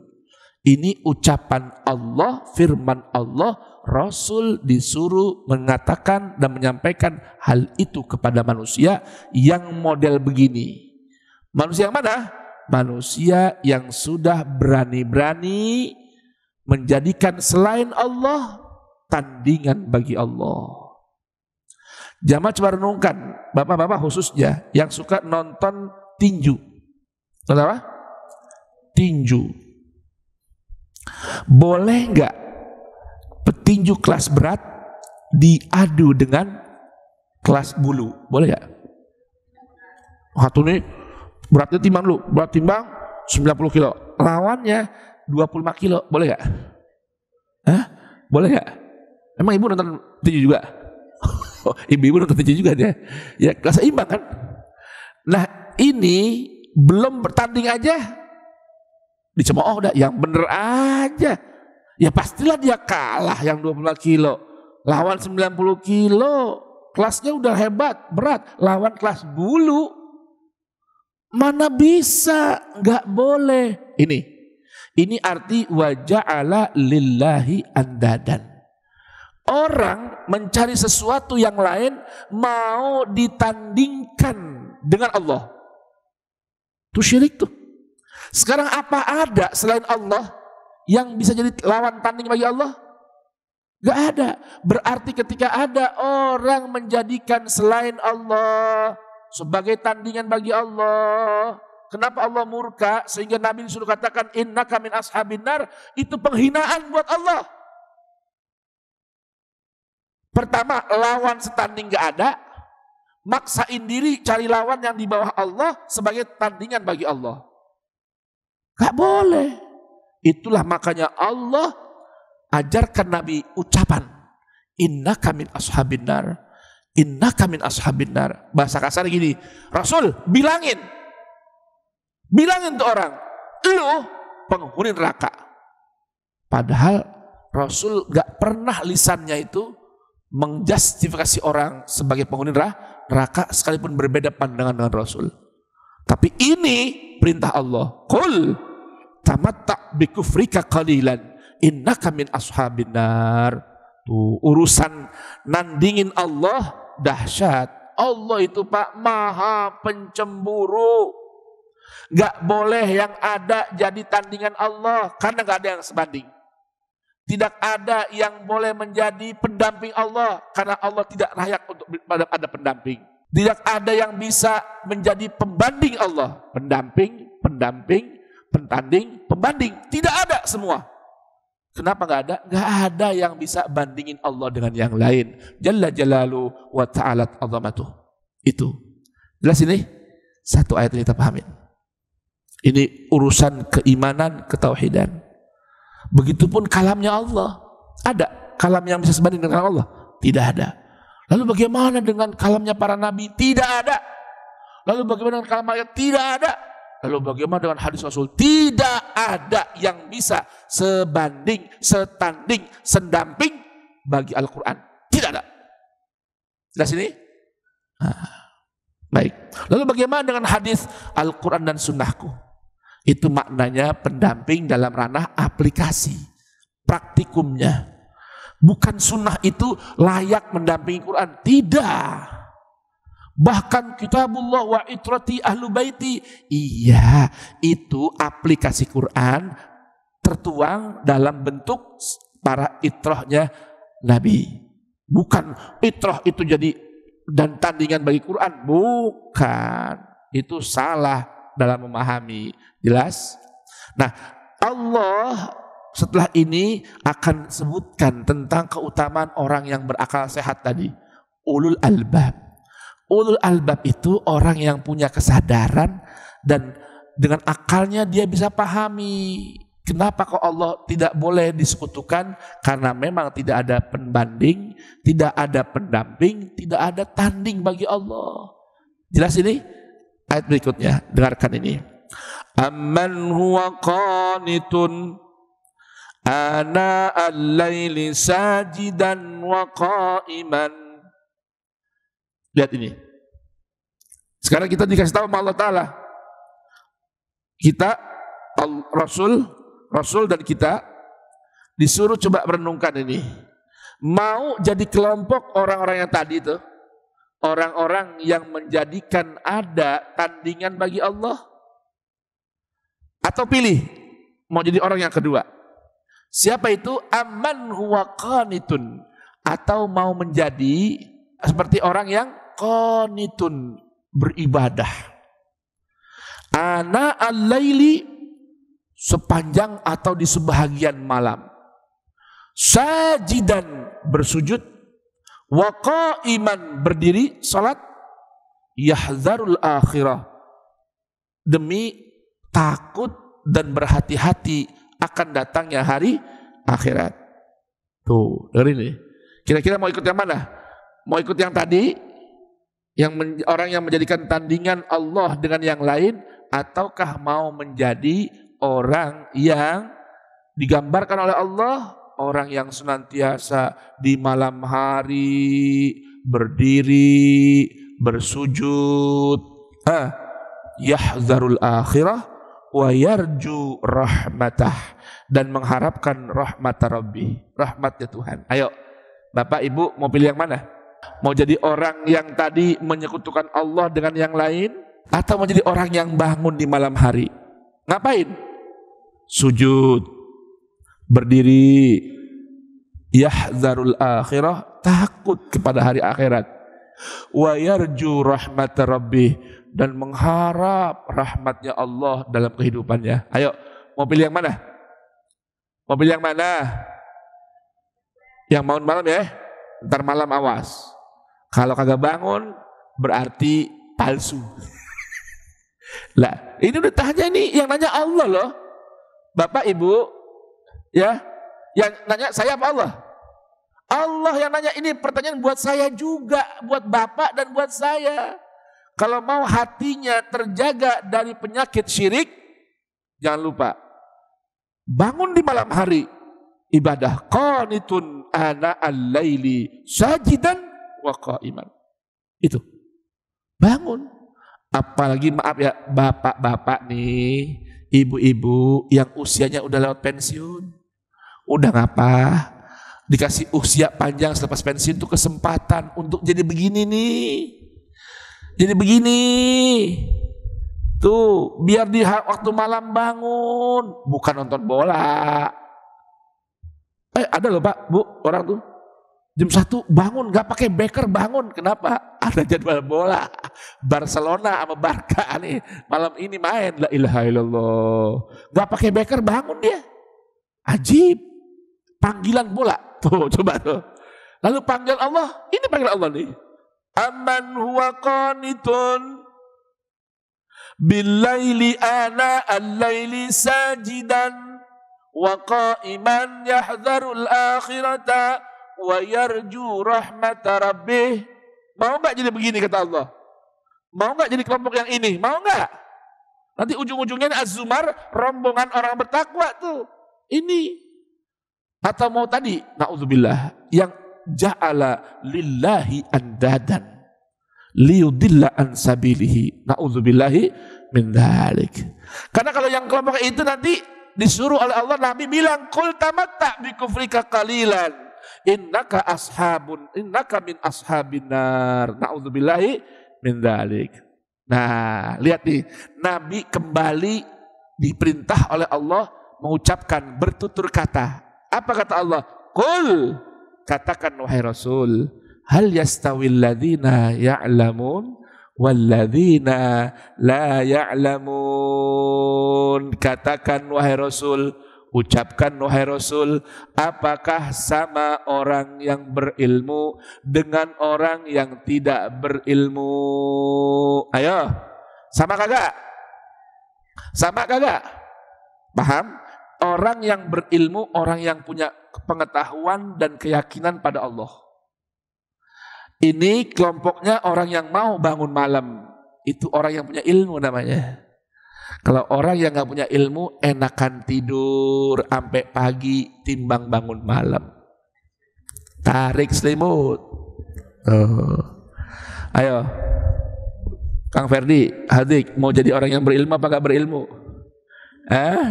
Ini ucapan Allah, firman Allah. Rasul disuruh mengatakan dan menyampaikan hal itu kepada manusia yang model begini. Manusia yang mana? Manusia yang sudah berani-berani menjadikan selain Allah tandingan bagi Allah. Jamaah coba renungkan, bapak-bapak khususnya yang suka nonton tinju. Nonton apa? Tinju. Boleh nggak petinju kelas berat diadu dengan kelas bulu? Boleh nggak? Satu nih beratnya timbang lu, berat timbang 90 kilo. Lawannya 25 kilo. Boleh nggak? Hah? Boleh nggak? Emang ibu nonton tinju juga? Oh, ibu nonton tinju juga dia. Ya kelas seimbang kan? Nah ini belum bertanding aja dicemooh dah, yang bener aja. Ya pastilah dia kalah yang 25 kilo. Lawan 90 kilo. Kelasnya udah hebat, berat. Lawan kelas bulu. Mana bisa, nggak boleh. Ini arti waja'ala lillahi andadan. Orang mencari sesuatu yang lain mau ditandingkan dengan Allah. Itu syirik tuh. Sekarang apa ada selain Allah yang bisa jadi lawan tanding bagi Allah? Gak ada. Berarti ketika ada orang menjadikan selain Allah sebagai tandingan bagi Allah, kenapa Allah murka sehingga Nabi disuruh katakan innaka min ashabin nar? Itu penghinaan buat Allah. Pertama, lawan setanding gak ada. Maksain diri cari lawan yang di bawah Allah sebagai tandingan bagi Allah. Gak boleh. Itulah makanya Allah ajarkan Nabi ucapan innaka min ashabin nar. Innaka min ashabin nar. Bahasa kasar gini, Rasul bilangin tuh orang, lu penghuni neraka. Padahal Rasul gak pernah lisannya itu menjustifikasi orang sebagai penghuni neraka sekalipun berbeda pandangan dengan Rasul. Tapi ini perintah Allah. Qul tamatta' bi kufrika qalilan innaka min ashabin nar. Tuh urusan nandingin Allah dahsyat. Allah itu Pak maha pencemburu. Gak boleh yang ada jadi tandingan Allah karena gak ada yang sebanding. Tidak ada yang boleh menjadi pendamping Allah karena Allah tidak layak untuk ada pendamping. Tidak ada yang bisa menjadi pembanding Allah. Pendamping, pentanding, pembanding. Tidak ada semua. Kenapa gak ada? Gak ada yang bisa bandingin Allah dengan yang lain. Jalla jalalu wa ta'alat azamatuh. Itu. Jelas ini? Satu ayat ini kita pahamin. Ini urusan keimanan, ketauhidan. Begitupun kalamnya Allah. Ada kalam yang bisa sebanding dengan Allah? Tidak ada. Lalu bagaimana dengan kalamnya para nabi? Tidak ada. Lalu bagaimana dengan kalam ayat? Tidak ada. Lalu bagaimana dengan hadis Rasul? Tidak ada yang bisa sebanding, setanding, sendamping bagi Al-Quran. Tidak ada. Jelas ini? Baik. Lalu bagaimana dengan hadis Al-Quran dan Sunnahku? Itu maknanya pendamping dalam ranah aplikasi, praktikumnya. Bukan sunnah itu layak mendampingi Quran. Tidak. Bahkan kitabullah wa itrati ahlu baiti. Iya, itu aplikasi Quran tertuang dalam bentuk para itrahnya Nabi. Bukan itrah itu jadi dan tandingan bagi Quran. Bukan. Itu salah dalam memahami. Jelas? Nah, Allah setelah ini akan sebutkan tentang keutamaan orang yang berakal sehat tadi. Ulul albab. Ulul albab itu orang yang punya kesadaran dan dengan akalnya dia bisa pahami kenapa kok Allah tidak boleh disekutukan, karena memang tidak ada pembanding, tidak ada pendamping, tidak ada tanding bagi Allah. Jelas ini? Ayat berikutnya, dengarkan ini. Amman huwa qanitun ana al-laili sajidan wa qa'iman. Lihat ini. Sekarang kita dikasih tahu sama Allah Ta'ala. Kita, Rasul dan kita disuruh coba merenungkan ini. Mau jadi kelompok orang-orang yang tadi itu, orang-orang yang menjadikan ada tandingan bagi Allah, atau pilih mau jadi orang yang kedua. Siapa itu? Amman huwa qanitun, atau mau menjadi seperti orang yang qanitun, beribadah. Ana al-laili, sepanjang atau di sebahagian malam. Sajidan, bersujud. Wa qa'iman, berdiri salat. Yahzarul akhirah, demi takut dan berhati-hati akan datangnya hari akhirat. Tuh, dengerin nih. Kira-kira mau ikut yang mana? Mau ikut yang tadi, yang orang yang menjadikan tandingan Allah dengan yang lain, ataukah mau menjadi orang yang digambarkan oleh Allah, orang yang senantiasa di malam hari berdiri, bersujud, yahzarul akhirah wa yarju rahmatah, dan mengharapkan rahmat Rabbi, rahmatnya Tuhan. Ayo, Bapak Ibu mau pilih yang mana? Mau jadi orang yang tadi menyekutukan Allah dengan yang lain, atau mau jadi orang yang bangun di malam hari? Ngapain? Sujud, berdiri, yahzarul akhirah, takut kepada hari akhirat, wa yarju rahmat Rabbih, dan mengharap rahmatnya Allah dalam kehidupannya. Ayo, mau pilih yang mana? Mau pilih yang mana? Yang malam ya, ntar malam awas. Kalau kagak bangun berarti palsu. Lah, ini udah tanya nih, yang nanya Allah loh. Bapak Ibu, ya, yang nanya saya apa Allah? Allah yang nanya. Ini pertanyaan buat saya juga, buat Bapak dan buat saya. Kalau mau hatinya terjaga dari penyakit syirik, jangan lupa bangun di malam hari, ibadah. Qanitun ana al-laili sajidan wa qa'iman. Itu. Bangun. Apalagi maaf ya, bapak-bapak nih, ibu-ibu yang usianya udah lewat pensiun. Udah ngapa? Dikasih usia panjang selepas pensiun itu kesempatan untuk jadi begini nih. Jadi begini. Tuh, biar di waktu malam bangun, bukan nonton bola. Ada loh Pak, Bu, orang tuh jam 1 bangun, gak pakai beker bangun. Kenapa? Ada jadwal bola. Barcelona sama Barca nih malam ini main. La ilaha illallah. Gak pakai beker bangun dia. Ajib. Panggilan bola. Tuh, coba tuh. Lalu panggil Allah. Ini panggil Allah nih. Amman huwa qanitun billaili ana al-laili sajidan wa qa'iman yahdharul akhirata wa yarju rahmata rabbih. Mau enggak jadi begini kata Allah? Mau enggak jadi kelompok yang ini? Mau enggak? Nanti ujung-ujungnya Az-Zumar, rombongan orang bertakwa tuh. Ini. Atau mau tadi, na'udzubillah, yang ja'ala lillahi andadan liyudilla an sabilihi, na'udzubillahi min dzalik. Karena kalau yang kelompok itu nanti disuruh oleh Allah, Nabi bilang qul tamatta bi kufrika qalilan innaka min ashabin nar, na'udzubillahi min dzalik. Nah, lihat nih, Nabi kembali diperintah oleh Allah mengucapkan bertutur kata. Apa kata Allah? Qul, katakan wahai Rasul, hal yastawil ladzina ya'lamun wal ladzina la ya'lamun. Katakan wahai Rasul, ucapkan wahai Rasul, apakah sama orang yang berilmu dengan orang yang tidak berilmu? Ayo, sama kagak? Sama kagak? Paham? Orang yang berilmu, orang yang punya pengetahuan dan keyakinan pada Allah. Ini kelompoknya orang yang mau bangun malam. Itu orang yang punya ilmu namanya. Kalau orang yang gak punya ilmu, enakan tidur sampai pagi timbang bangun malam. Tarik selimut. Oh. Ayo, Kang Ferdi, Hadik, mau jadi orang yang berilmu apa gak berilmu?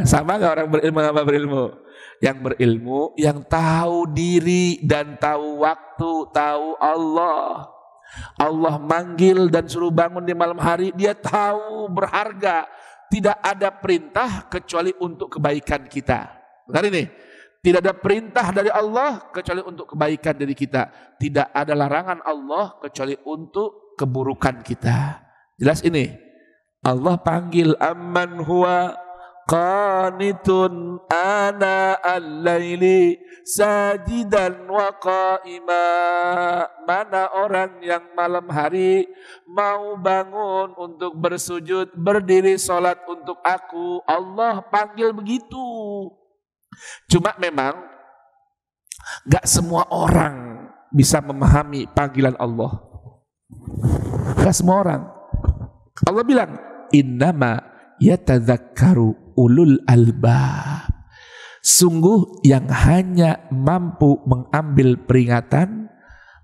Sama gak orang berilmu apa berilmu? Yang berilmu, yang tahu diri dan tahu waktu, tahu Allah. Allah manggil dan suruh bangun di malam hari, dia tahu berharga. Tidak ada perintah kecuali untuk kebaikan kita. Benar ini? Tidak ada perintah dari Allah kecuali untuk kebaikan dari kita. Tidak ada larangan Allah kecuali untuk keburukan kita. Jelas ini? Allah panggil amman huwa qanitun ana al-laili sajidan wa qa'ima. Mana orang yang malam hari mau bangun untuk bersujud, berdiri salat untuk aku. Allah panggil begitu. Cuma memang gak semua orang bisa memahami panggilan Allah. Gak semua orang. Allah bilang innama yatadzakkaru ulul albab. Sungguh yang hanya mampu mengambil peringatan,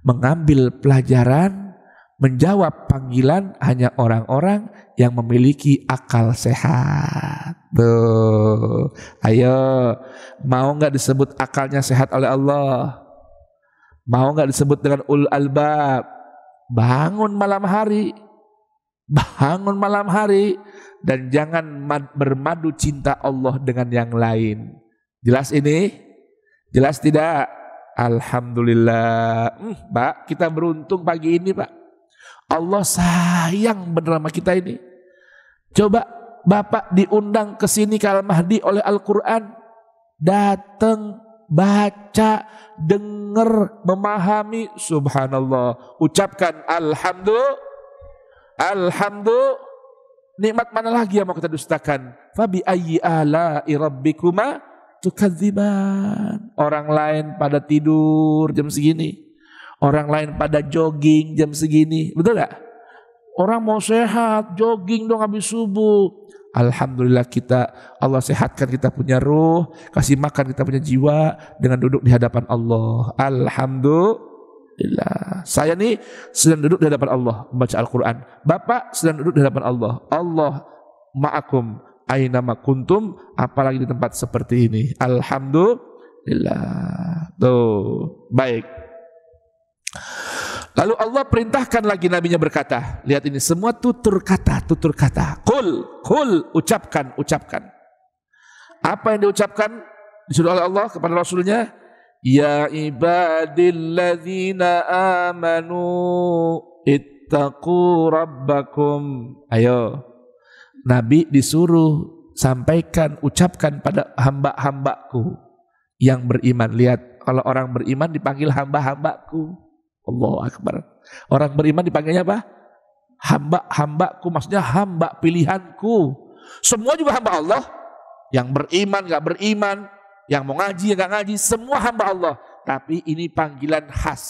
mengambil pelajaran, menjawab panggilan hanya orang-orang yang memiliki akal sehat. Tuh, ayo, mau nggak disebut akalnya sehat oleh Allah? Mau nggak disebut dengan ulul albab? Bangun malam hari. Bangun malam hari dan jangan bermadu cinta Allah dengan yang lain. Jelas ini? Jelas tidak? Alhamdulillah. Pak, kita beruntung pagi ini, Pak. Allah sayang benar sama kita ini. Coba Bapak diundang ke sini ke Al-Mahdi oleh Al-Quran. Datang, baca, dengar, memahami. Subhanallah. Ucapkan alhamdulillah. Alhamdulillah, nikmat mana lagi yang mau kita dustakan? Fabi ayyi ala'i rabbikuma tukadziban. Orang lain pada tidur jam segini, orang lain pada jogging jam segini, betul gak? Orang mau sehat, jogging dong habis subuh. Alhamdulillah kita, Allah sehatkan kita punya ruh, kasih makan kita punya jiwa dengan duduk di hadapan Allah. Alhamdulillah. Saya nih sedang duduk di hadapan Allah membaca Al-Quran. Bapak sedang duduk di hadapan Allah. Allah ma'akum aynama kuntum, apalagi di tempat seperti ini. Alhamdulillah. Tuh, baik. Lalu Allah perintahkan lagi nabinya berkata, lihat ini semua tutur kata. Kul, ucapkan. Apa yang diucapkan disuruh oleh Allah kepada Rasulnya? Ya ibadilladzina amanu ittaqu rabbakum. Ayo, Nabi disuruh sampaikan, ucapkan pada hamba-hambaku yang beriman. Lihat, kalau orang beriman dipanggil hamba-hambaku. Allahu Akbar. Orang beriman dipanggilnya apa? Hamba-hambaku, maksudnya hamba pilihanku. Semua juga hamba Allah. Yang beriman, gak beriman, yang mau ngaji, yang gak ngaji, semua hamba Allah. Tapi ini panggilan khas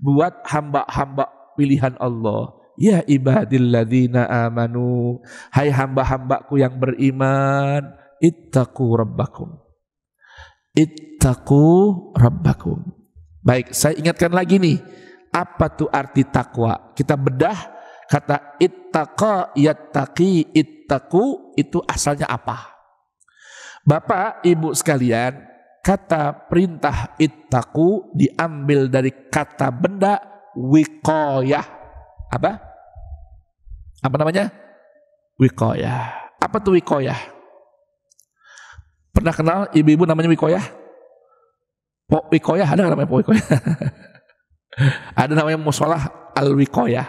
buat hamba-hamba pilihan Allah. Ya ibadilladzina amanu, hai hamba-hambaku yang beriman, ittaqu rabbakum. Baik, saya ingatkan lagi nih, apa tuh arti takwa? Kita bedah kata ittaqa yattaqi, ittaqu itu asalnya apa? Bapak, Ibu sekalian, kata perintah ittaqu diambil dari kata benda wiqayah. Apa? Apa namanya? Wiqayah. Apa tuh wiqayah? Pernah kenal ibu-ibu namanya wiqayah? Pok wiqayah, ada nggak namanya pok wiqayah? Ada namanya musolah al-wiqayah.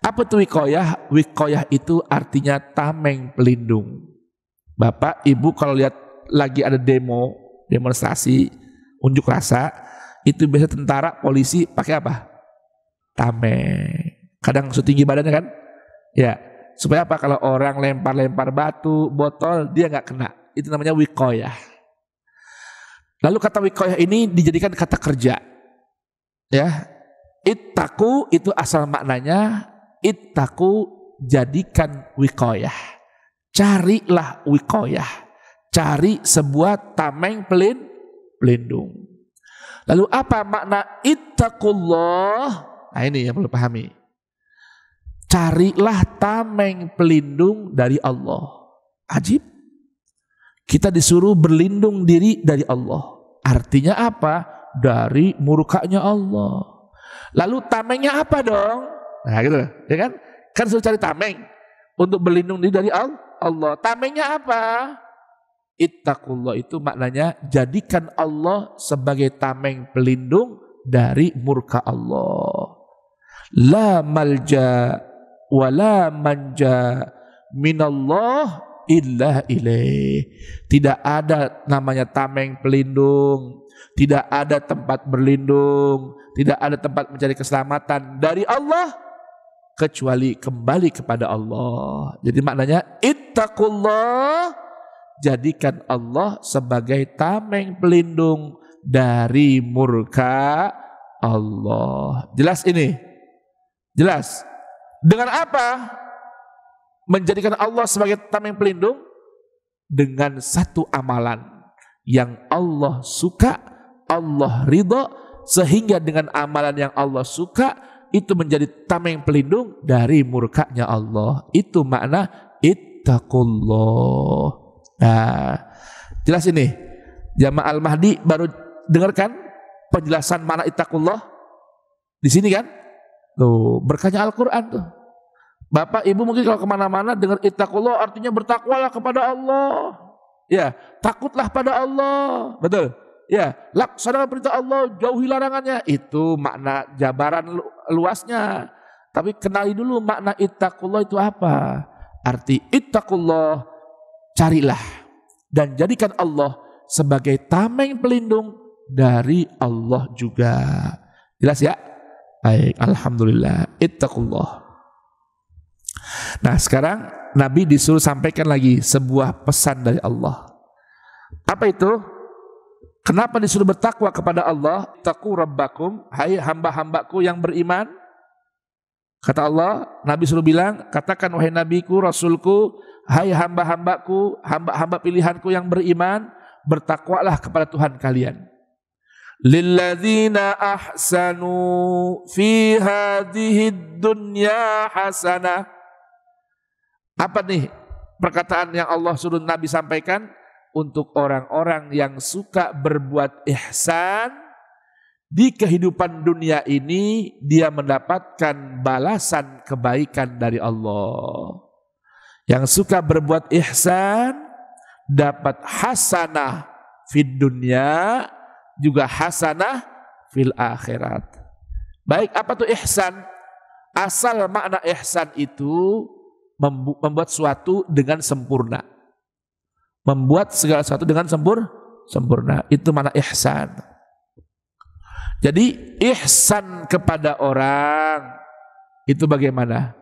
Apa tuh wiqayah? Wiqayah itu artinya tameng pelindung. Bapak, Ibu kalau lihat lagi ada demonstrasi, unjuk rasa, itu biasa tentara, polisi pakai apa? Tameng. Kadang setinggi badannya kan? Ya, supaya apa? Kalau orang lempar-lempar batu, botol, dia nggak kena. Itu namanya wiqayah. Lalu kata wiqayah ini dijadikan kata kerja. Ya, ittaqu itu asal maknanya, ittaqu jadikan wiqayah. Carilah wiqayah, cari sebuah tameng pelindung. Lalu apa makna ittaqullah? Nah ini yang perlu pahami. Carilah tameng pelindung dari Allah. Ajib. Kita disuruh berlindung diri dari Allah. Artinya apa? Dari murkanya Allah. Lalu tamengnya apa dong? Nah gitu, ya kan? Kan suruh cari tameng untuk berlindung diri dari Allah. Tamengnya apa? Ittaqullah itu maknanya jadikan Allah sebagai tameng pelindung dari murka Allah. La malja wa la manja minallah illa ilaih. Tidak ada namanya tameng pelindung, tidak ada tempat berlindung, tidak ada tempat mencari keselamatan dari Allah kecuali kembali kepada Allah. Jadi maknanya ittaqullah, jadikan Allah sebagai tameng pelindung dari murka Allah. Jelas ini? Jelas. Dengan apa menjadikan Allah sebagai tameng pelindung? Dengan satu amalan yang Allah suka, Allah ridha, sehingga dengan amalan yang Allah suka itu menjadi tameng pelindung dari murkanya Allah. Itu makna ittaqullah. Nah, jelas ini. Jamaah Al-Mahdi baru dengarkan penjelasan makna ittaqullah di sini kan? Tuh, berkahnya Al-Quran tuh. Bapak Ibu mungkin kalau kemana-mana dengar ittaqullah artinya bertakwalah kepada Allah. Ya, takutlah pada Allah. Betul. Ya, laksanakan perintah Allah, jauhi larangannya. Itu makna jabaran luasnya. Tapi kenali dulu makna ittaqullah itu apa? Arti ittaqullah, carilah dan jadikan Allah sebagai tameng pelindung dari Allah juga. Jelas ya? Baik, alhamdulillah. Ittaqullah. Nah, sekarang Nabi disuruh sampaikan lagi sebuah pesan dari Allah. Apa itu? Kenapa disuruh bertakwa kepada Allah? Taqu rabbakum, hai hamba-hambaku yang beriman. Kata Allah, Nabi suruh bilang, katakan wahai nabiku, rasulku, hai hamba-hambaku, hamba-hamba pilihanku yang beriman, bertakwalah kepada Tuhan kalian. Lilladzina ahsanu fi hadhihi dunya hasanah. Apa nih perkataan yang Allah suruh Nabi sampaikan? Untuk orang-orang yang suka berbuat ihsan di kehidupan dunia ini, dia mendapatkan balasan kebaikan dari Allah. Yang suka berbuat ihsan dapat hasanah fid dunya, juga hasanah fil akhirat. Baik, apa tuh ihsan? Asal makna ihsan itu membuat suatu dengan sempurna. Membuat segala sesuatu dengan sempurna. Itu makna ihsan. Jadi ihsan kepada orang itu bagaimana?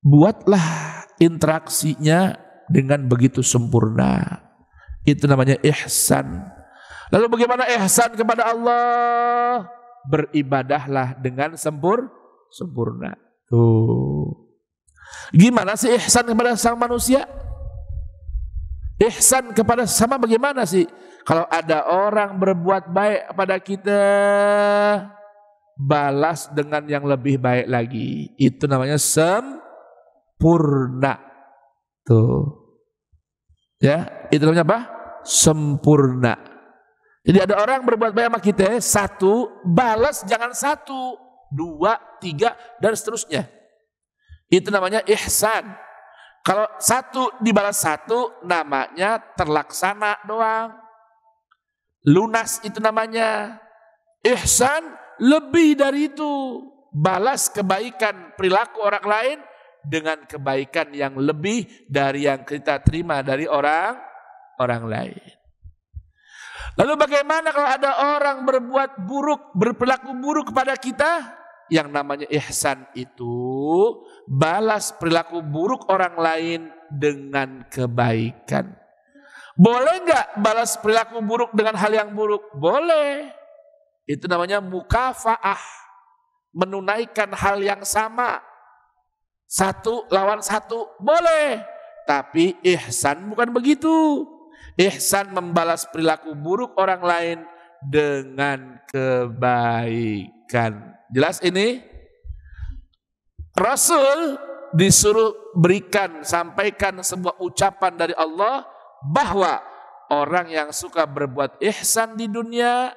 Buatlah interaksinya dengan begitu sempurna. Itu namanya ihsan. Lalu bagaimana ihsan kepada Allah? Beribadahlah dengan sempurna. Tuh. Gimana sih ihsan kepada sang manusia? Ihsan kepada sama bagaimana sih? Kalau ada orang berbuat baik kepada kita, balas dengan yang lebih baik lagi. Itu namanya sempurna. Tuh. Ya, itu namanya apa? Sempurna. Jadi ada orang berbuat baik sama kita, satu, balas jangan satu, dua, tiga, dan seterusnya. Itu namanya ihsan. Kalau satu dibalas satu, namanya terlaksana doang. Lunas itu namanya. Ihsan lebih dari itu. Balas kebaikan perilaku orang lain dengan kebaikan yang lebih dari yang kita terima dari orang lain. Lalu bagaimana kalau ada orang berbuat buruk, berperilaku buruk kepada kita? Yang namanya ihsan itu balas perilaku buruk orang lain dengan kebaikan. Boleh nggak balas perilaku buruk dengan hal yang buruk? Boleh. Itu namanya mukafaah. Menunaikan hal yang sama. Satu lawan satu. Boleh. Tapi ihsan bukan begitu. Ihsan membalas perilaku buruk orang lain dengan kebaikan. Jelas ini? Rasul disuruh sampaikan sebuah ucapan dari Allah bahwa orang yang suka berbuat ihsan di dunia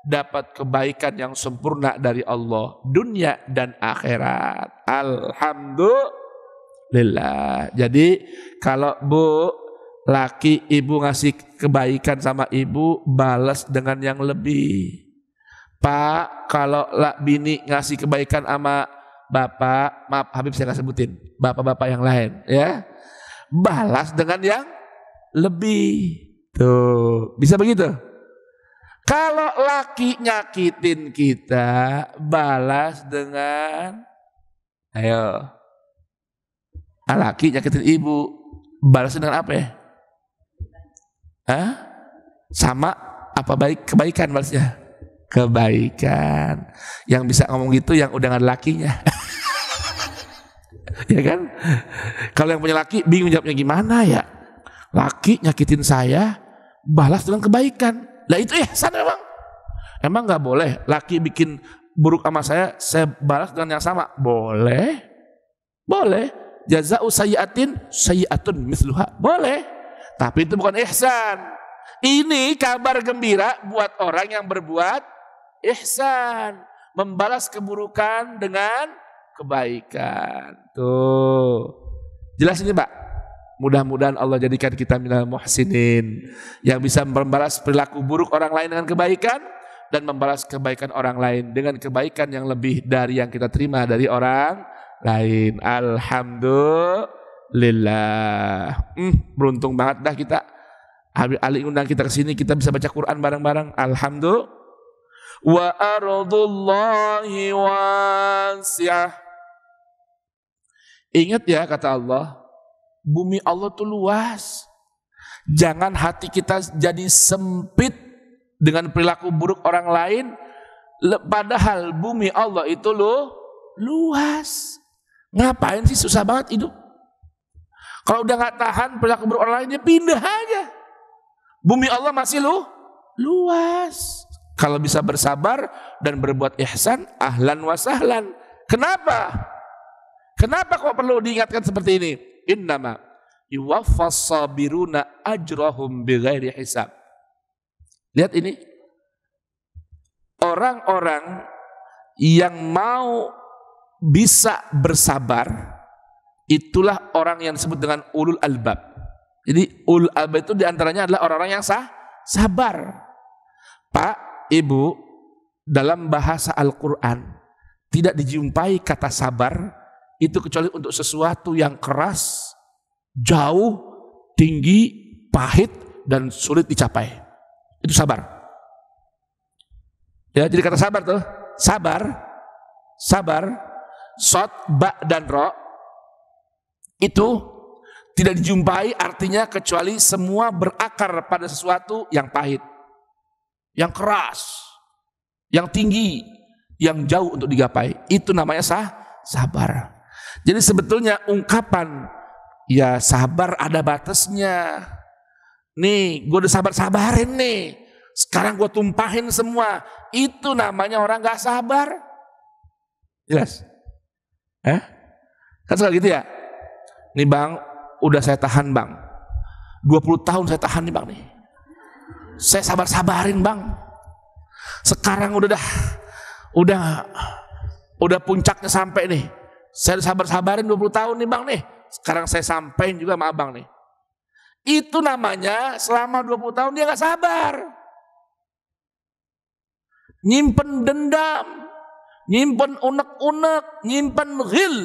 dapat kebaikan yang sempurna dari Allah, dunia dan akhirat. Alhamdulillah. Jadi kalau laki ibu ngasih kebaikan sama ibu, balas dengan yang lebih. Pak, kalau bini ngasih kebaikan sama bapak, maaf Habib saya nggak sebutin, bapak-bapak yang lain ya, balas dengan yang lebih. Tuh, bisa begitu? Kalau laki nyakitin kita, balas dengan, ayo, laki nyakitin ibu, balas dengan apa ya? Hah? Sama apa kebaikan balasnya? Kebaikan. Yang bisa ngomong gitu yang udah gak ada lakinya. Ya kan? Kalau yang punya laki bingung jawabnya gimana ya? Laki nyakitin saya, balas dengan kebaikan. Lah itu ihsan emang. Emang gak boleh laki bikin buruk sama saya balas dengan yang sama? Boleh. Boleh. Jaza'u sayyi'atin sayyi'atun misluha. Boleh. Tapi itu bukan ihsan. Ini kabar gembira buat orang yang berbuat ihsan, membalas keburukan dengan kebaikan. Tuh. Jelas ini, Pak? Mudah-mudahan Allah jadikan kita minal muhsinin, yang bisa membalas perilaku buruk orang lain dengan kebaikan dan membalas kebaikan orang lain dengan kebaikan yang lebih dari yang kita terima dari orang lain. Alhamdulillah. Beruntung banget dah kita. Habib Ali undang kita ke sini, kita bisa baca Quran bareng-bareng. Alhamdulillah. Wa ardullahi wasi'ah. Ingat ya kata Allah, bumi Allah tuh luas. Jangan hati kita jadi sempit dengan perilaku buruk orang lain, padahal bumi Allah itu luas. Ngapain sih susah banget hidup? Kalau udah gak tahan perilaku buruk orang lain, dia pindah aja. Bumi Allah masih luas. Kalau bisa bersabar dan berbuat ihsan, ahlan wa sahlan. Kenapa? Kenapa kok perlu diingatkan seperti ini? Innama yuwaffas sabiruna ajrahum bighairi hisab. Lihat ini. Orang-orang yang mau bisa bersabar, itulah orang yang disebut dengan ulul albab. Jadi ulul albab itu diantaranya adalah orang-orang yang sabar. Pak, Ibu, dalam bahasa Al-Quran tidak dijumpai kata sabar itu kecuali untuk sesuatu yang keras, jauh, tinggi, pahit, dan sulit dicapai. Itu sabar. Ya, jadi kata sabar tuh, sabar, sod, ba, dan ro, itu tidak dijumpai artinya kecuali semua berakar pada sesuatu yang pahit, yang keras, yang tinggi, yang jauh untuk digapai. Itu namanya sabar. Jadi sebetulnya ungkapan ya sabar ada batasnya. Nih, gue udah sabarin nih. Sekarang gue tumpahin semua. Itu namanya orang gak sabar. Jelas? Kan suka gitu ya? Nih bang, udah saya tahan bang. 20 tahun saya tahan nih bang nih. Saya sabarin bang. Sekarang udah puncaknya sampai nih. Saya sabarin 20 tahun nih bang nih. Sekarang saya sampein juga sama abang nih. Itu namanya selama 20 tahun dia gak sabar. Nyimpen dendam, nyimpen unek-unek, nyimpen ghil.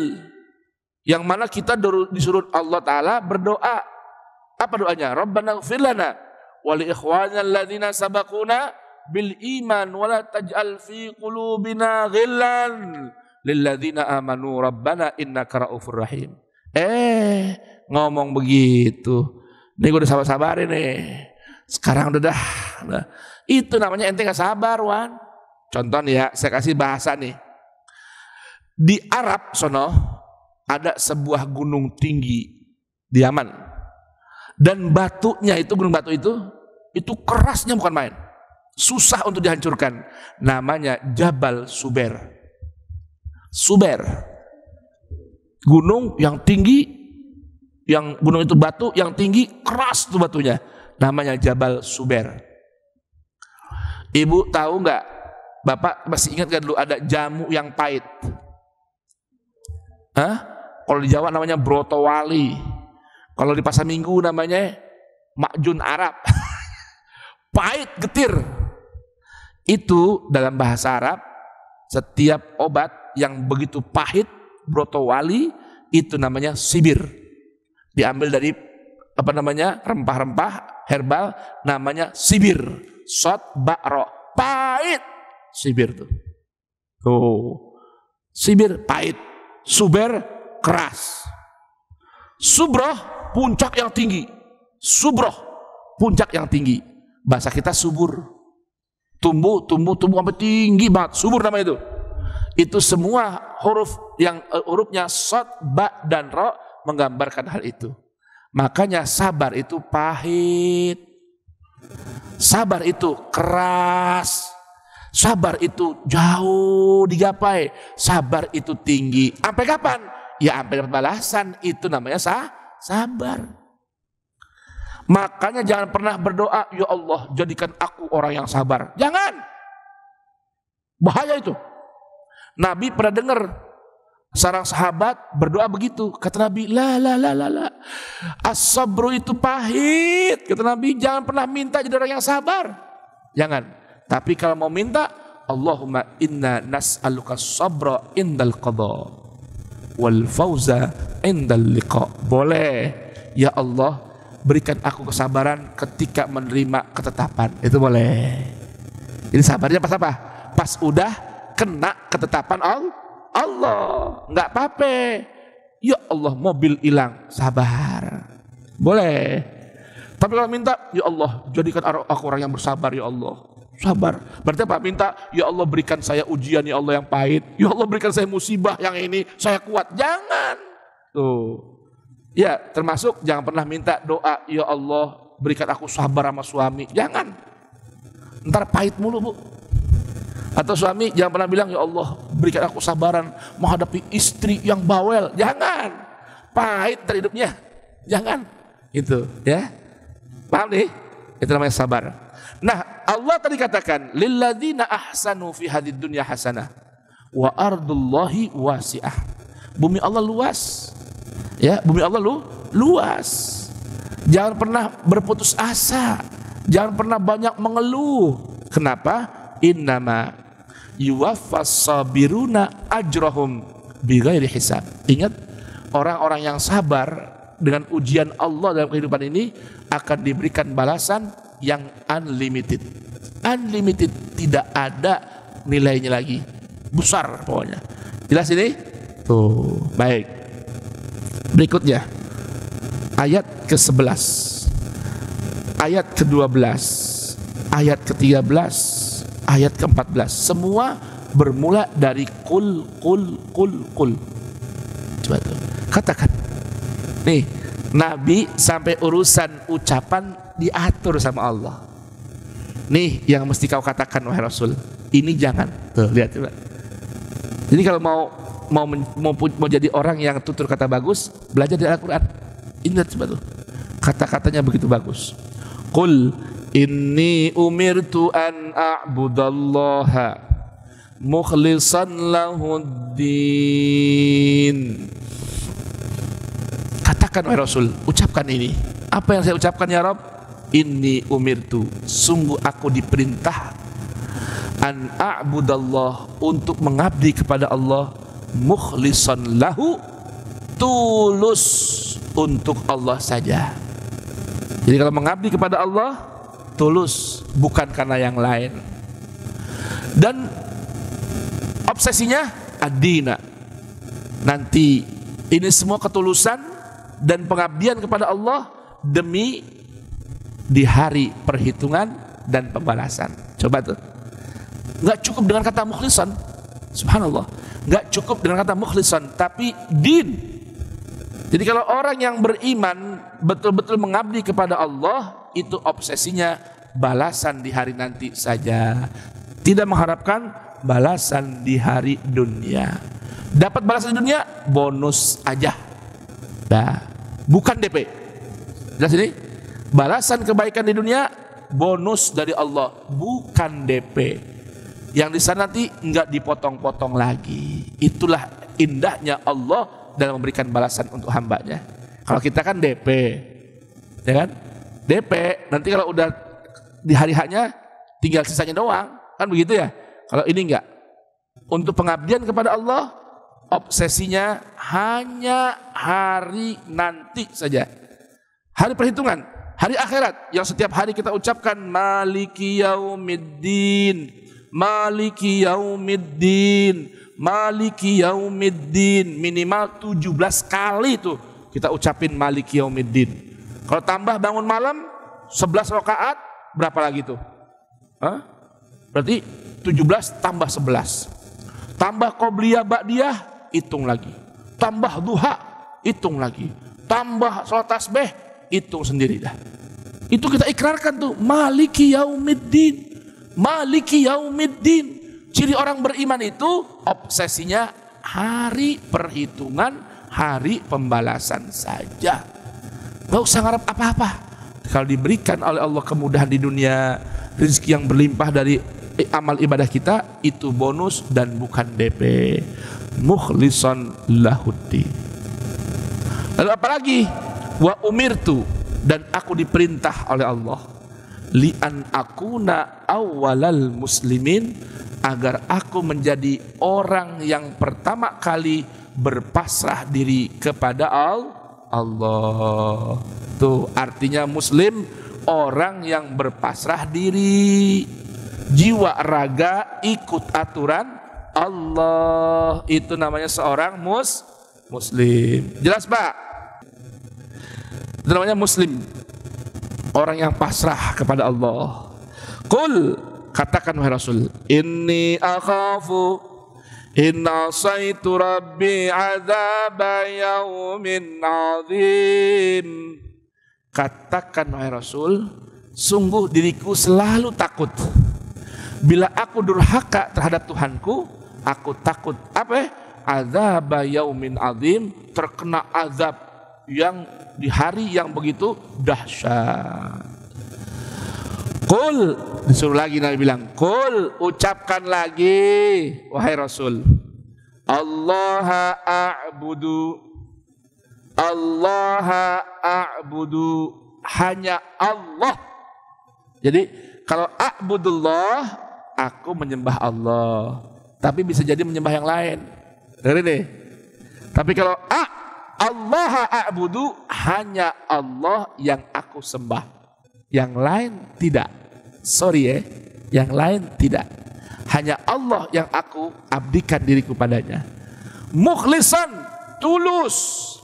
Yang mana kita disuruh Allah Ta'ala berdoa. Apa doanya? Rabbana ighfir lana wa li ikhwanina alladhina sabaquna bil iman wa la taj'al fi qulubina ghillan lilladzina amanu rabbana innaka raufur rahim. Ngomong begitu. Nih gue udah sabarin nih. Sekarang udah dah. Itu namanya ente gak sabar, Wan. Contoh nih ya, saya kasih bahasa nih. Di Arab sono ada sebuah gunung tinggi di Yaman. Dan batunya itu, gunung batu itu kerasnya bukan main. susah untuk dihancurkan. Namanya Jabal Suber. Suber, gunung yang tinggi, yang gunung itu batu yang tinggi, keras tuh batunya. Namanya Jabal Suber. Ibu tahu nggak? Bapak masih ingat nggak dulu ada jamu yang pahit? Hah? Kalau di Jawa namanya brotowali. Kalau di pasar Minggu namanya makjun Arab. Pahit, getir. Itu dalam bahasa Arab, setiap obat yang begitu pahit, brotowali, itu namanya sibir. Diambil dari rempah-rempah herbal, namanya sibir. Sot bakro, pahit, sibir tuh. Sibir pahit, suber keras. Subroh puncak yang tinggi. Subroh puncak yang tinggi. Bahasa kita subur. Tumbuh sampai tinggi banget, subur nama itu. Itu semua hurufnya sod, ba, dan ro menggambarkan hal itu. Makanya sabar itu pahit, sabar itu keras, sabar itu jauh digapai, sabar itu tinggi. Sampai kapan? Ya sampai dapat balasan. Itu namanya sabar. Makanya jangan pernah berdoa, ya Allah jadikan aku orang yang sabar. Jangan. Bahaya itu. Nabi pernah dengar seorang sahabat berdoa begitu. Kata Nabi, la. As-sabru itu pahit. Kata Nabi, jangan pernah minta jadi orang yang sabar. Jangan. Tapi kalau mau minta, Allahumma inna nas'aluka sabra indal qadha wal fauza indal liqa. Boleh. Ya Allah, berikan aku kesabaran ketika menerima ketetapan. Itu boleh. Jadi sabarnya pas apa? Pas udah kena ketetapan Allah. Nggak apa-apa. Ya Allah, mobil hilang, sabar. Boleh. Tapi kalau minta, ya Allah jadikan aku orang yang bersabar, ya Allah. Sabar. Berarti apa? Minta, ya Allah berikan saya ujian, ya Allah yang pahit. Ya Allah berikan saya musibah yang ini, saya kuat. Jangan. Tuh. Ya, termasuk jangan pernah minta doa, ya Allah berikan aku sabar sama suami. Jangan. Ntar pahit mulu, Bu. Atau suami jangan pernah bilang, ya Allah berikan aku sabaran menghadapi istri yang bawel. Jangan. Pahit terhidupnya. Jangan. Itu, ya. Paham nih? Itu namanya sabar. Nah, Allah tadi katakan, lilladzina ahsanu fi hadid dunya hasanah wa ardullahi wasi'ah. Bumi Allah luas. Ya, bumi Allah luas. Jangan pernah berputus asa. Jangan pernah banyak mengeluh. Kenapa? Innama yuwaffas sabiruna ajrahum bighairi hisab. Ingat, orang-orang yang sabar dengan ujian Allah dalam kehidupan ini akan diberikan balasan yang unlimited. Unlimited, tidak ada nilainya lagi. Besar pokoknya. Jelas ini? Tuh, baik. Berikutnya ayat ke-11, ayat ke-12, ayat ke-13, ayat ke-14. Semua bermula dari kul. Coba tuh, katakan. Nih, Nabi sampai urusan ucapan diatur sama Allah. Nih yang mesti kau katakan wahai Rasul. Ini jangan. Tuh, lihat coba. Jadi kalau mau jadi orang yang tutur kata bagus, belajar dari Al-Quran. Ingat coba tuh, kata-katanya begitu bagus. Qul inni umirtu an a'budallaha mukhlishan lahuddin. Katakan wahai Rasul, ucapkan ini. Apa yang saya ucapkan ya Rabb? Inni umirtu, sungguh aku diperintah an a'budallah, untuk mengabdi kepada Allah, mukhlishan lahu, tulus untuk Allah saja. Jadi kalau mengabdi kepada Allah, tulus, bukan karena yang lain. Dan obsesinya ad-dina. Nanti ini semua ketulusan dan pengabdian kepada Allah demi di hari perhitungan dan pembalasan. Coba tuh. Nggak cukup dengan kata mukhlisan. Subhanallah. Nggak cukup dengan kata mukhlisan, tapi din. Jadi kalau orang yang beriman betul-betul mengabdi kepada Allah, itu obsesinya balasan di hari nanti saja, tidak mengharapkan balasan di hari dunia. Dapat balasan di dunia bonus aja, bukan DP. Jelas ini? Balasan kebaikan di dunia bonus dari Allah, bukan DP. Yang di sana nanti enggak dipotong-potong lagi. Itulah indahnya Allah dalam memberikan balasan untuk hambanya. Kalau kita kan DP, ya kan? DP nanti kalau udah di hari haknya tinggal sisanya doang, kan begitu ya? Kalau ini enggak. Untuk pengabdian kepada Allah, obsesinya hanya hari nanti saja. Hari perhitungan, hari akhirat yang setiap hari kita ucapkan Maliki Yaumiddin, Maliki Yaumiddin, Maliki Yaumiddin, minimal 17 kali itu kita ucapin Maliki Yaumiddin. Kalau tambah bangun malam 11 rakaat, berapa lagi tuh? Berarti 17 tambah 11. Tambah qobliyah ba'diyah, hitung lagi. Tambah duha, hitung lagi. Tambah sholat tasbih, hitung sendiri dah. Itu kita ikrarkan tuh, Maliki Yaumiddin, Maliki Yaumiddin. Ciri orang beriman itu obsesinya hari perhitungan, hari pembalasan saja. Gak usah ngarep apa-apa. Kalau diberikan oleh Allah kemudahan di dunia, rezeki yang berlimpah dari amal ibadah kita, itu bonus dan bukan DP. Mukhlisan lahuddin. Lalu apalagi? Wa umirtu, dan aku diperintah oleh Allah, li'an akuna awwalal muslimin, agar aku menjadi orang yang pertama kali berpasrah diri kepada Allah. Tuh artinya muslim, orang yang berpasrah diri, jiwa raga ikut aturan Allah, itu namanya seorang muslim. Jelas Pak? Itu namanya muslim, orang yang pasrah kepada Allah. Qul, katakan wahai Rasul, inni akhafu in asaitu rabbi adzaba yaumin azim. Katakan wahai Rasul, sungguh diriku selalu takut bila aku durhaka terhadap Tuhanku. Aku takut apa? Adzaba yaumin azim, terkena azab yang di hari yang begitu dahsyat. Qul, disuruh lagi Nabi bilang, qul, ucapkan lagi wahai Rasul, Allah a'budu, Allah a'budu, hanya Allah. Jadi kalau a'budullah, aku menyembah Allah, tapi bisa jadi menyembah yang lain. Dengerin deh. Tapi kalau Allah a'budu, hanya Allah yang aku sembah, yang lain tidak. Sorry ya, yang lain tidak. Hanya Allah yang aku abdikan diriku padanya. Mukhlisan, tulus,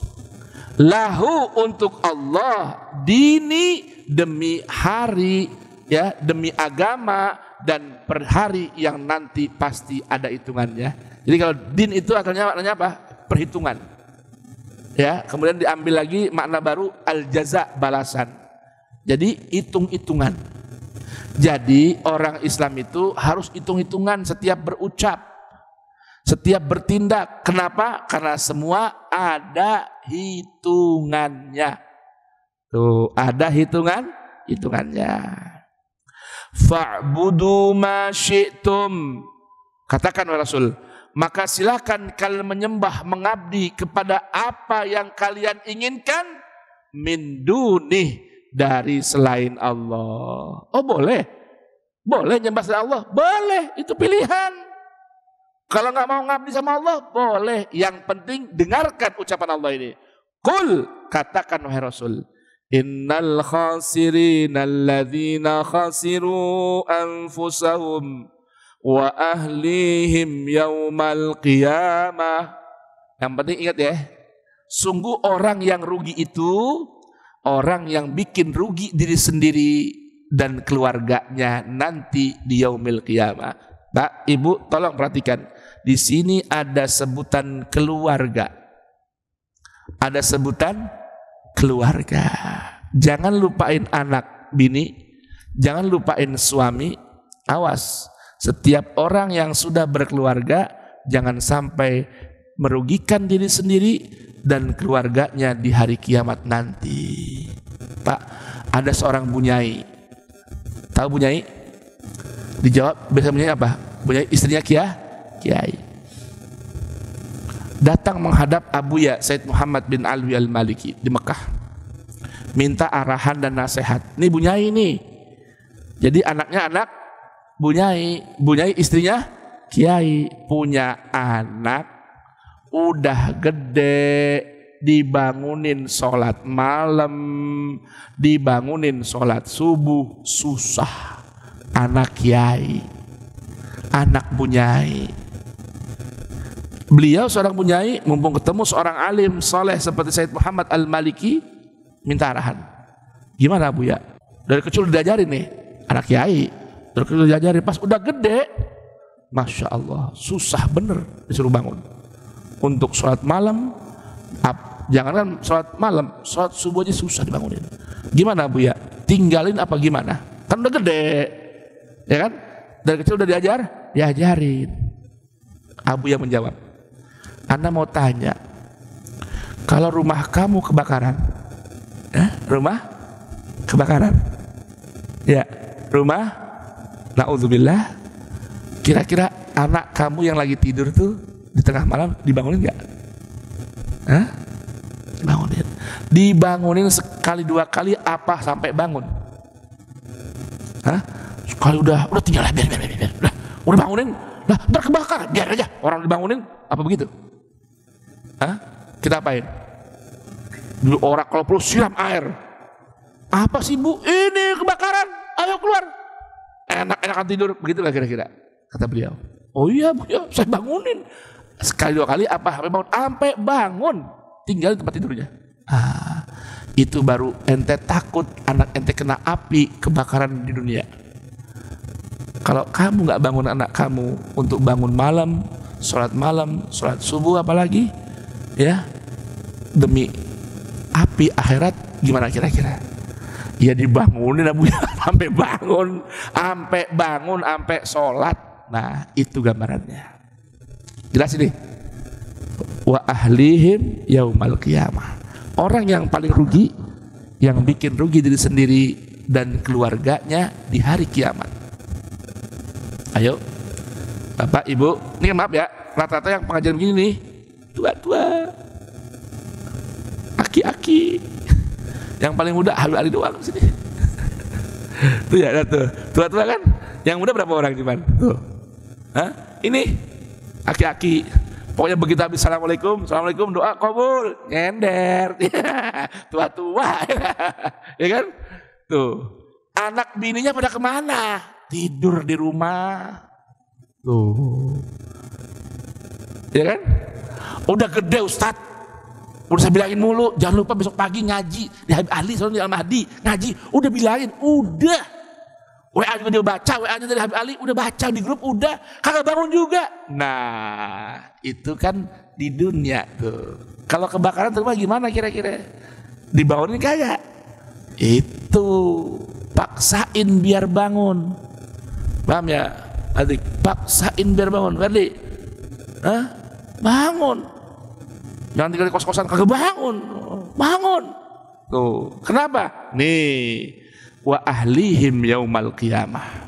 lahu, untuk Allah, dini, demi hari, ya, demi agama, dan per hari yang nanti pasti ada hitungannya. Jadi kalau din itu akhirnya maknanya apa? Perhitungan. Ya, kemudian diambil lagi makna baru, al-jaza, balasan. Jadi hitung-hitungan. Jadi orang Islam itu harus hitung-hitungan setiap berucap, setiap bertindak. Kenapa? Karena semua ada hitungannya. Tuh, ada hitungannya. Fa'budu ma syi'tum. Katakan wahai Rasul, maka silakan kalian menyembah, mengabdi kepada apa yang kalian inginkan, min dunih, dari selain Allah. Oh boleh, boleh nyembah selain Allah, boleh, itu pilihan. Kalau nggak mau ngabdi sama Allah, boleh. Yang penting dengarkan ucapan Allah ini. Qul, katakan wahai Rasul, innal khasirina alladzina khasiru anfusahum wa ahlihim yaumal qiyamah. Yang penting ingat ya, sungguh orang yang rugi itu orang yang bikin rugi diri sendiri dan keluarganya nanti di yaumil qiyamah. Pak, Ibu, tolong perhatikan. Di sini ada sebutan keluarga. Ada sebutan keluarga. Jangan lupain anak, bini. Jangan lupain suami. Awas, setiap orang yang sudah berkeluarga jangan sampai merugikan diri sendiri dan keluarganya di hari kiamat nanti. Pak, ada seorang bunyai. Tahu bunyai? Dijawab, biasa bunyai apa? Bunyai istrinya kiai. Datang menghadap Abuya Said Muhammad bin Alwi al-Maliki di Mekah. Minta arahan dan nasihat. Ini bunyai nih. Jadi anaknya anak bunyai istrinya kiai, punya anak udah gede, dibangunin sholat malam, dibangunin sholat subuh, susah. Anak kiai, anak bunyai. Beliau seorang bunyai, mumpung ketemu seorang alim soleh seperti Said Muhammad al-Maliki, minta arahan. Gimana Bu ya? Dari kecil udah diajarin nih, anak kiai. Dari kecil diajarin, pas udah gede, Masya Allah, susah bener disuruh bangun. Untuk sholat malam, jangankan sholat malam, sholat subuh aja susah dibangunin. Gimana Bu ya? Tinggalin apa gimana? Kan udah gede, ya kan? Dari kecil udah diajarin. Abu yang menjawab, Anda mau tanya, kalau rumah kamu kebakaran, rumah kebakaran, ya rumah, na'udzubillah, kira-kira anak kamu yang lagi tidur tuh di tengah malam dibangunin nggak? Dibangunin sekali dua kali apa sampai bangun? Sekali udah tinggal biar. Udah bangunin, ntar kebakar, biar aja orang dibangunin, apa begitu? Kita apain? Dulu orang kalau perlu siram air. Apa sih Bu? Ini kebakaran, ayo keluar. Enak-enakan tidur, begitulah kira-kira kata beliau. Oh iya Bu ya, saya bangunin sekali dua kali apa sampai bangun, tinggal di tempat tidurnya. Itu baru ente takut anak ente kena api kebakaran di dunia. Kalau kamu nggak bangun anak kamu untuk bangun malam, sholat subuh apalagi, ya demi api akhirat, gimana kira-kira? Ya dibangunin Abu ya, sampai bangun, sampai sholat. Nah itu gambarannya. Jelas ini. Wa ahlihim yaumal qiyamah. Orang yang paling rugi, yang bikin rugi diri sendiri dan keluarganya di hari kiamat. Ayo, Bapak, Ibu, ini maaf ya, rata-rata yang pengajian begini nih, tua-tua, aki-aki, yang paling muda Habib Ali doang sini. Tuh ya, tuh, tua-tua kan, yang muda berapa orang cuman? Tuh, ini aki-aki, pokoknya begitu habis assalamualaikum doa kabul, nyender, tua-tua, ya kan? Tuh, anak bininya pada kemana? Tidur di rumah. Tuh. Ya kan? Udah gede Ustadz. Udah saya bilangin mulu, jangan lupa besok pagi ngaji di Habib Ali, soalnya di Al-Mahdi ngaji. Udah bilangin, udah. WA juga dia baca, WA-nya dari Habib Ali udah baca di grup, udah. Kagak bangun juga. Nah, itu kan di dunia tuh. Kalau kebakaran terus gimana kira-kira? Dibangunin kagak? Itu paksain biar bangun. Paham ya adik? Paksain biar bangun, Ferdi. Bangun. Jangan tinggal di kos-kosan, kagak bangun. Tuh, kenapa? Nih, wa ahlihim yaumal qiyamah.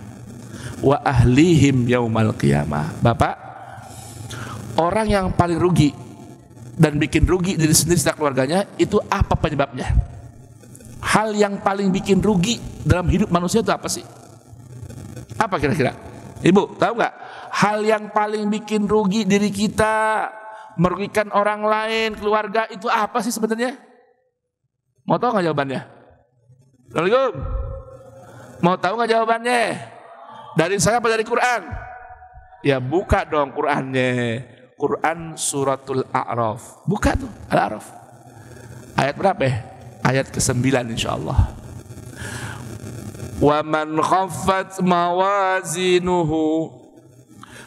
Wa ahlihim yaumal qiyamah. Bapak, orang yang paling rugi dan bikin rugi diri sendiri serta keluarganya, itu apa penyebabnya? Hal yang paling bikin rugi dalam hidup manusia itu apa sih? Apa kira-kira? Ibu, tahu nggak? Hal yang paling bikin rugi diri kita, merugikan orang lain, keluarga, itu apa sih sebenarnya? Mau tahu nggak jawabannya? Assalamualaikum. Mau tahu nggak jawabannya? Dari saya apa dari Quran? Ya buka dong Qurannya. Quran suratul A'raf. Buka tuh Al-A'raf. Ayat berapa ya? Ayat ke-9 insyaallah. Wa man khaffat mawazinuhu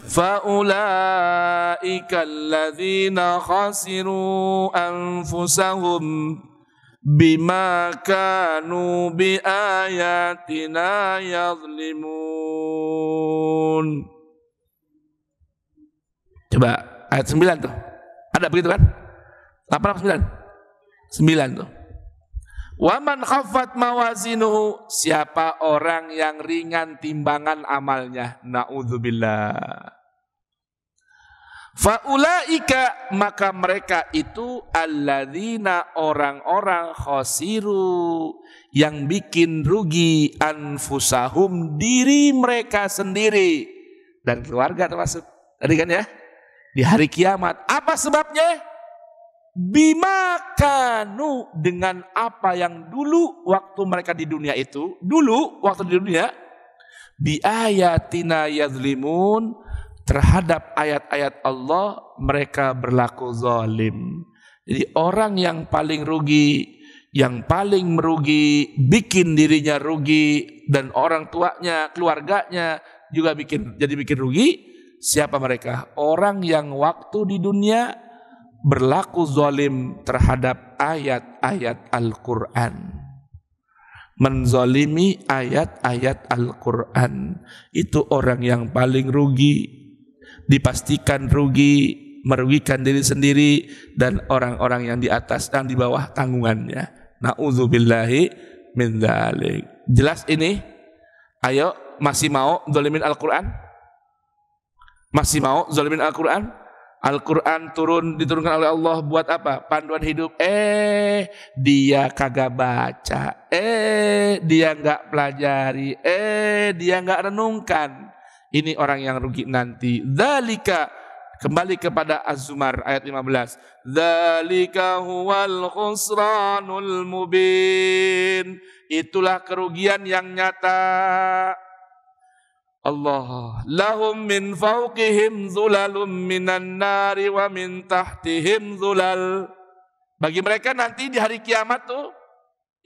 fa ulaika alladzina khasiru anfusahum bima kanu bi ayatina yadhlimun. Coba ayat 9 tuh. Ada begitu kan? 8 apa 9? 9 tuh. Wa man khaffat mawazinuhu, siapa orang yang ringan timbangan amalnya, naudzubillah. Faulaika, maka mereka itu alladzina, orang-orang khosiru, yang bikin rugi anfusahum, diri mereka sendiri dan keluarga termasuk. Tadi kan ya, di hari kiamat. Apa sebabnya? Bima kanu, dengan apa yang dulu waktu mereka di dunia itu, dulu waktu di dunia, bi ayatina yadhlimun, terhadap ayat-ayat Allah mereka berlaku zalim. Jadi orang yang paling rugi, yang paling merugi, bikin dirinya rugi dan orang tuanya, keluarganya juga bikin rugi. Siapa mereka? Orang yang waktu di dunia berlaku zalim terhadap ayat-ayat Al-Quran, menzalimi ayat-ayat Al-Quran. Itu orang yang paling rugi, dipastikan rugi, merugikan diri sendiri dan orang-orang yang di atas dan di bawah tanggungannya. Na'udzubillahi min dzalik. Jelas ini? Ayo, masih mau zalimin Al-Quran? Masih mau zalimin Al-Quran? Al-Quran diturunkan oleh Allah buat apa? Panduan hidup. Dia kagak baca. Dia nggak pelajari. Dia nggak renungkan. Ini orang yang rugi nanti. Dzalika, kembali kepada Az-Zumar ayat 15. Dzalika huwal khusranul mubin. Itulah kerugian yang nyata. Allah, lahum min fawqihim zulalum minan nari wa min tahtihim zulal. Bagi mereka nanti di hari kiamat tuh,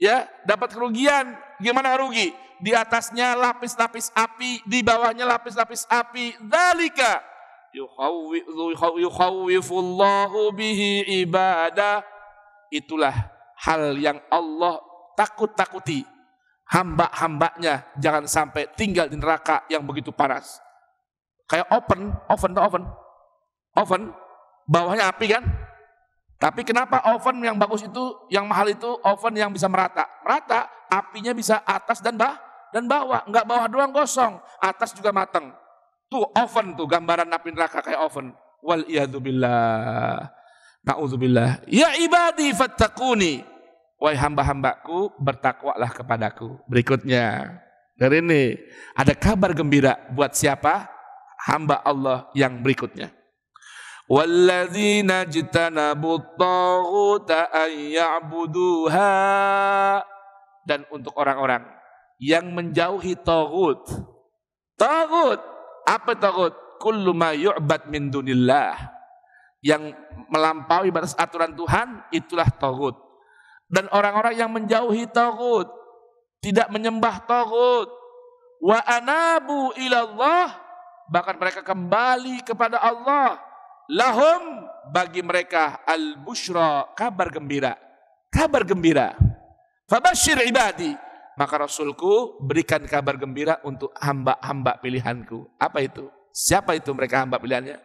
ya, dapat kerugian. Gimana rugi? Di atasnya lapis-lapis api, di bawahnya lapis-lapis api. Dzalika yukhawwifullahu bihi ibadah. Itulah hal yang Allah takut-takuti hamba-hambanya, jangan sampai tinggal di neraka yang begitu panas. Kayak oven, bawahnya api kan? Tapi kenapa oven yang bagus itu, yang mahal itu oven yang bisa merata, apinya bisa atas dan bawah, enggak bawah doang gosong, atas juga matang. Tuh oven tuh, gambaran api neraka kayak oven. Wal iyadzubillah, na'udzubillah. Ya ibadi fattaquni, wahai hamba-hambaku, bertakwalah kepadaku. Berikutnya, dari ini ada kabar gembira buat siapa? Hamba Allah yang berikutnya. Walladzina jtanabut taghuta ay ya'buduha, dan untuk orang-orang yang menjauhi taghut. Taghut, apa taghut? Kullu ma yu'bad min dunillah. Yang melampaui batas aturan Tuhan, itulah taghut. Dan orang-orang yang menjauhi taghut, tidak menyembah taghut, wa anabu ilallah, bahkan mereka kembali kepada Allah, lahum, bagi mereka al-bushra, kabar gembira. Fabashir ibadi, maka Rasulku berikan kabar gembira untuk hamba-hamba pilihanku. Apa itu? Siapa itu mereka hamba pilihannya?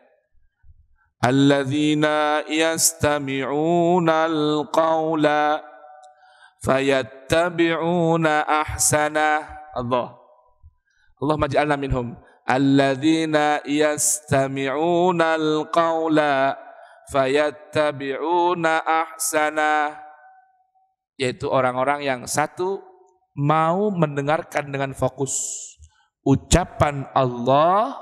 Alladzina yastami'una al-qawla fayattabi'una ahsana. Allahumma ij'alna minhum. Alladzina yastami'una al-qawla fayattabi'una ahsana, yaitu orang-orang yang satu, mau mendengarkan dengan fokus ucapan Allah.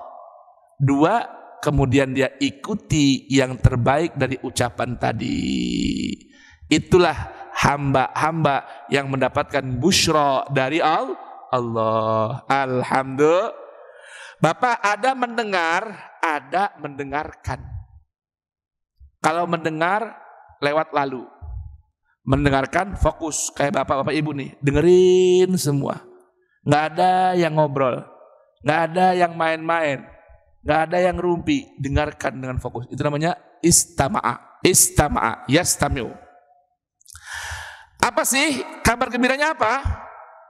Dua, kemudian dia ikuti yang terbaik dari ucapan tadi. Itulah hamba-hamba yang mendapatkan busyra dari Allah. Alhamdulillah. Bapak, ada mendengar, ada mendengarkan. Kalau mendengar lewat lalu, mendengarkan fokus, kayak bapak-bapak ibu nih, dengerin semua. Nggak ada yang ngobrol, nggak ada yang main-main, nggak ada yang rumpi, dengarkan dengan fokus. Itu namanya istama'a, yastami'u. Apa sih kabar gembiranya apa?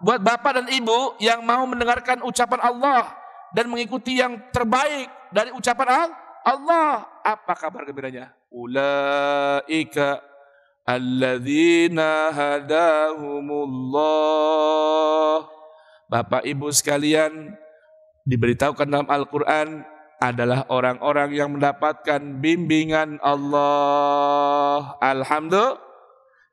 Buat bapak dan ibu yang mau mendengarkan ucapan Allah dan mengikuti yang terbaik dari ucapan Allah. Apa kabar gembiranya? Ulaika alladzina hadahumullah. Bapak ibu sekalian, diberitahukan dalam Al-Quran adalah orang-orang yang mendapatkan bimbingan Allah. Alhamdulillah.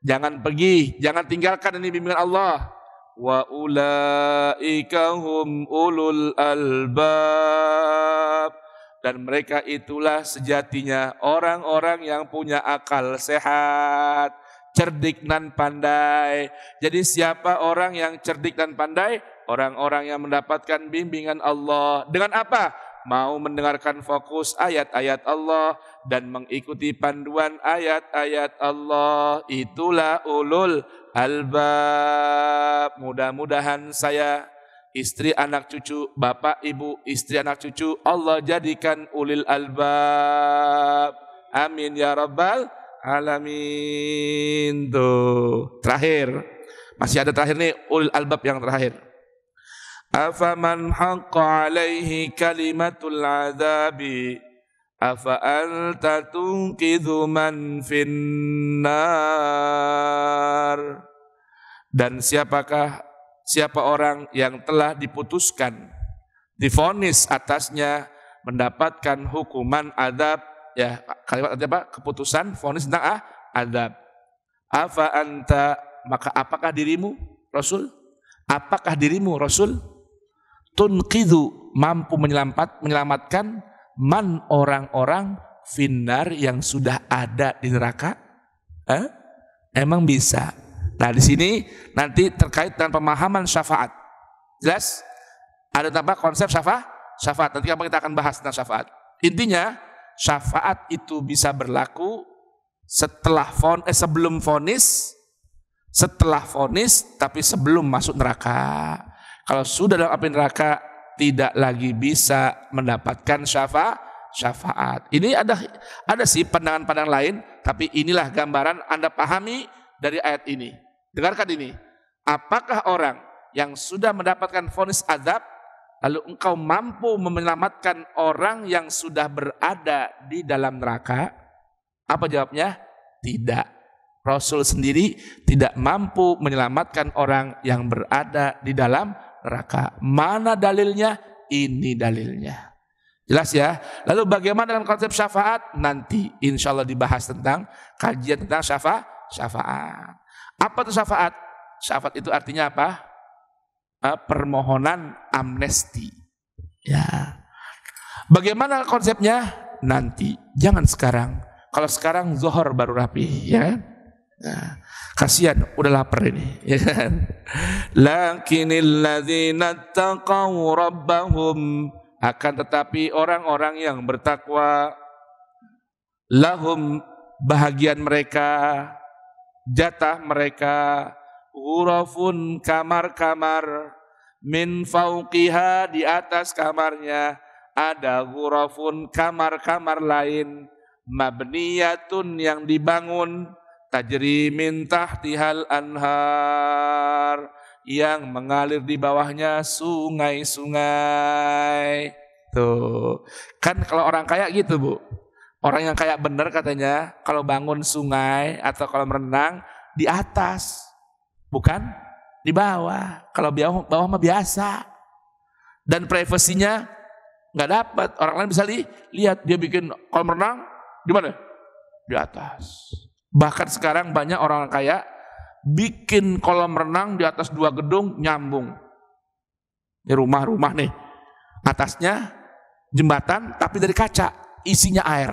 Jangan pergi, jangan tinggalkan ini bimbingan Allah. Wa ulaika hum ulul albab. Dan mereka itulah sejatinya orang-orang yang punya akal sehat, cerdik dan pandai. Jadi siapa orang yang cerdik dan pandai? Orang-orang yang mendapatkan bimbingan Allah. Dengan apa? Mau mendengarkan fokus ayat-ayat Allah dan mengikuti panduan ayat-ayat Allah. Itulah ulul albab. Mudah-mudahan saya, istri, anak cucu, bapak, ibu, istri, anak cucu, Allah jadikan ulil albab. Amin ya rabbal alamin. Tuh, terakhir. Masih ada terakhir nih, ulil albab yang terakhir. Afaman haqqa alaihi kalimatul azabi afa anta tunqidhu man finnar. Dan siapa orang yang telah diputuskan, divonis atasnya mendapatkan hukuman azab, ya kalimat apa? Keputusan vonis tentang azab. Afa anta, maka apakah dirimu Rasul? Apakah dirimu Rasul? Tunqidhu, mampu menyelamatkan man, orang-orang finnar yang sudah ada di neraka? Emang bisa? Nah, di sini nanti terkait dengan pemahaman syafaat. Jelas? Ada apa konsep syafaat? Nanti kita akan bahas tentang syafaat. Intinya, syafaat itu bisa berlaku sebelum vonis, setelah vonis, tapi sebelum masuk neraka. Kalau sudah dalam api neraka, tidak lagi bisa mendapatkan syafaat. Ini ada sih pandangan-pandangan lain, tapi inilah gambaran Anda pahami dari ayat ini. Dengarkan ini. Apakah orang yang sudah mendapatkan vonis azab, lalu engkau mampu menyelamatkan orang yang sudah berada di dalam neraka? Apa jawabnya? Tidak. Rasul sendiri tidak mampu menyelamatkan orang yang berada di dalam neraka. Mana dalilnya? Ini dalilnya. Jelas ya? Lalu bagaimana dengan konsep syafaat? Nanti insya Allah dibahas tentang kajian tentang syafaat. Apa itu syafaat? Syafaat itu artinya apa? Permohonan amnesti. Ya. Bagaimana konsepnya? Nanti. Jangan sekarang. Kalau sekarang zuhur baru rapi, ya kan? Nah, kasihan udah lapar ini, ya kan? Lakinil ladzina taqaw rabbahum, akan tetapi orang-orang yang bertakwa, lahum, bahagian mereka, jatah mereka, ghurafun, kamar-kamar, min fauqiha, di atas kamarnya ada ghurafun, kamar-kamar lain, mabniyatun, yang dibangun, tajri min tahtihal anhar, yang mengalir di bawahnya sungai-sungai. Tuh, kan kalau orang kaya gitu Bu, orang yang kaya bener katanya kalau bangun sungai atau kalau berenang di atas, bukan di bawah. Kalau bawah mah biasa, dan privasinya nggak dapat. Orang lain bisa lihat dia bikin kolam renang di mana? Di atas. Bahkan sekarang banyak orang kaya bikin kolam renang di atas 2 gedung nyambung. Ini rumah-rumah nih, atasnya jembatan tapi dari kaca, isinya air,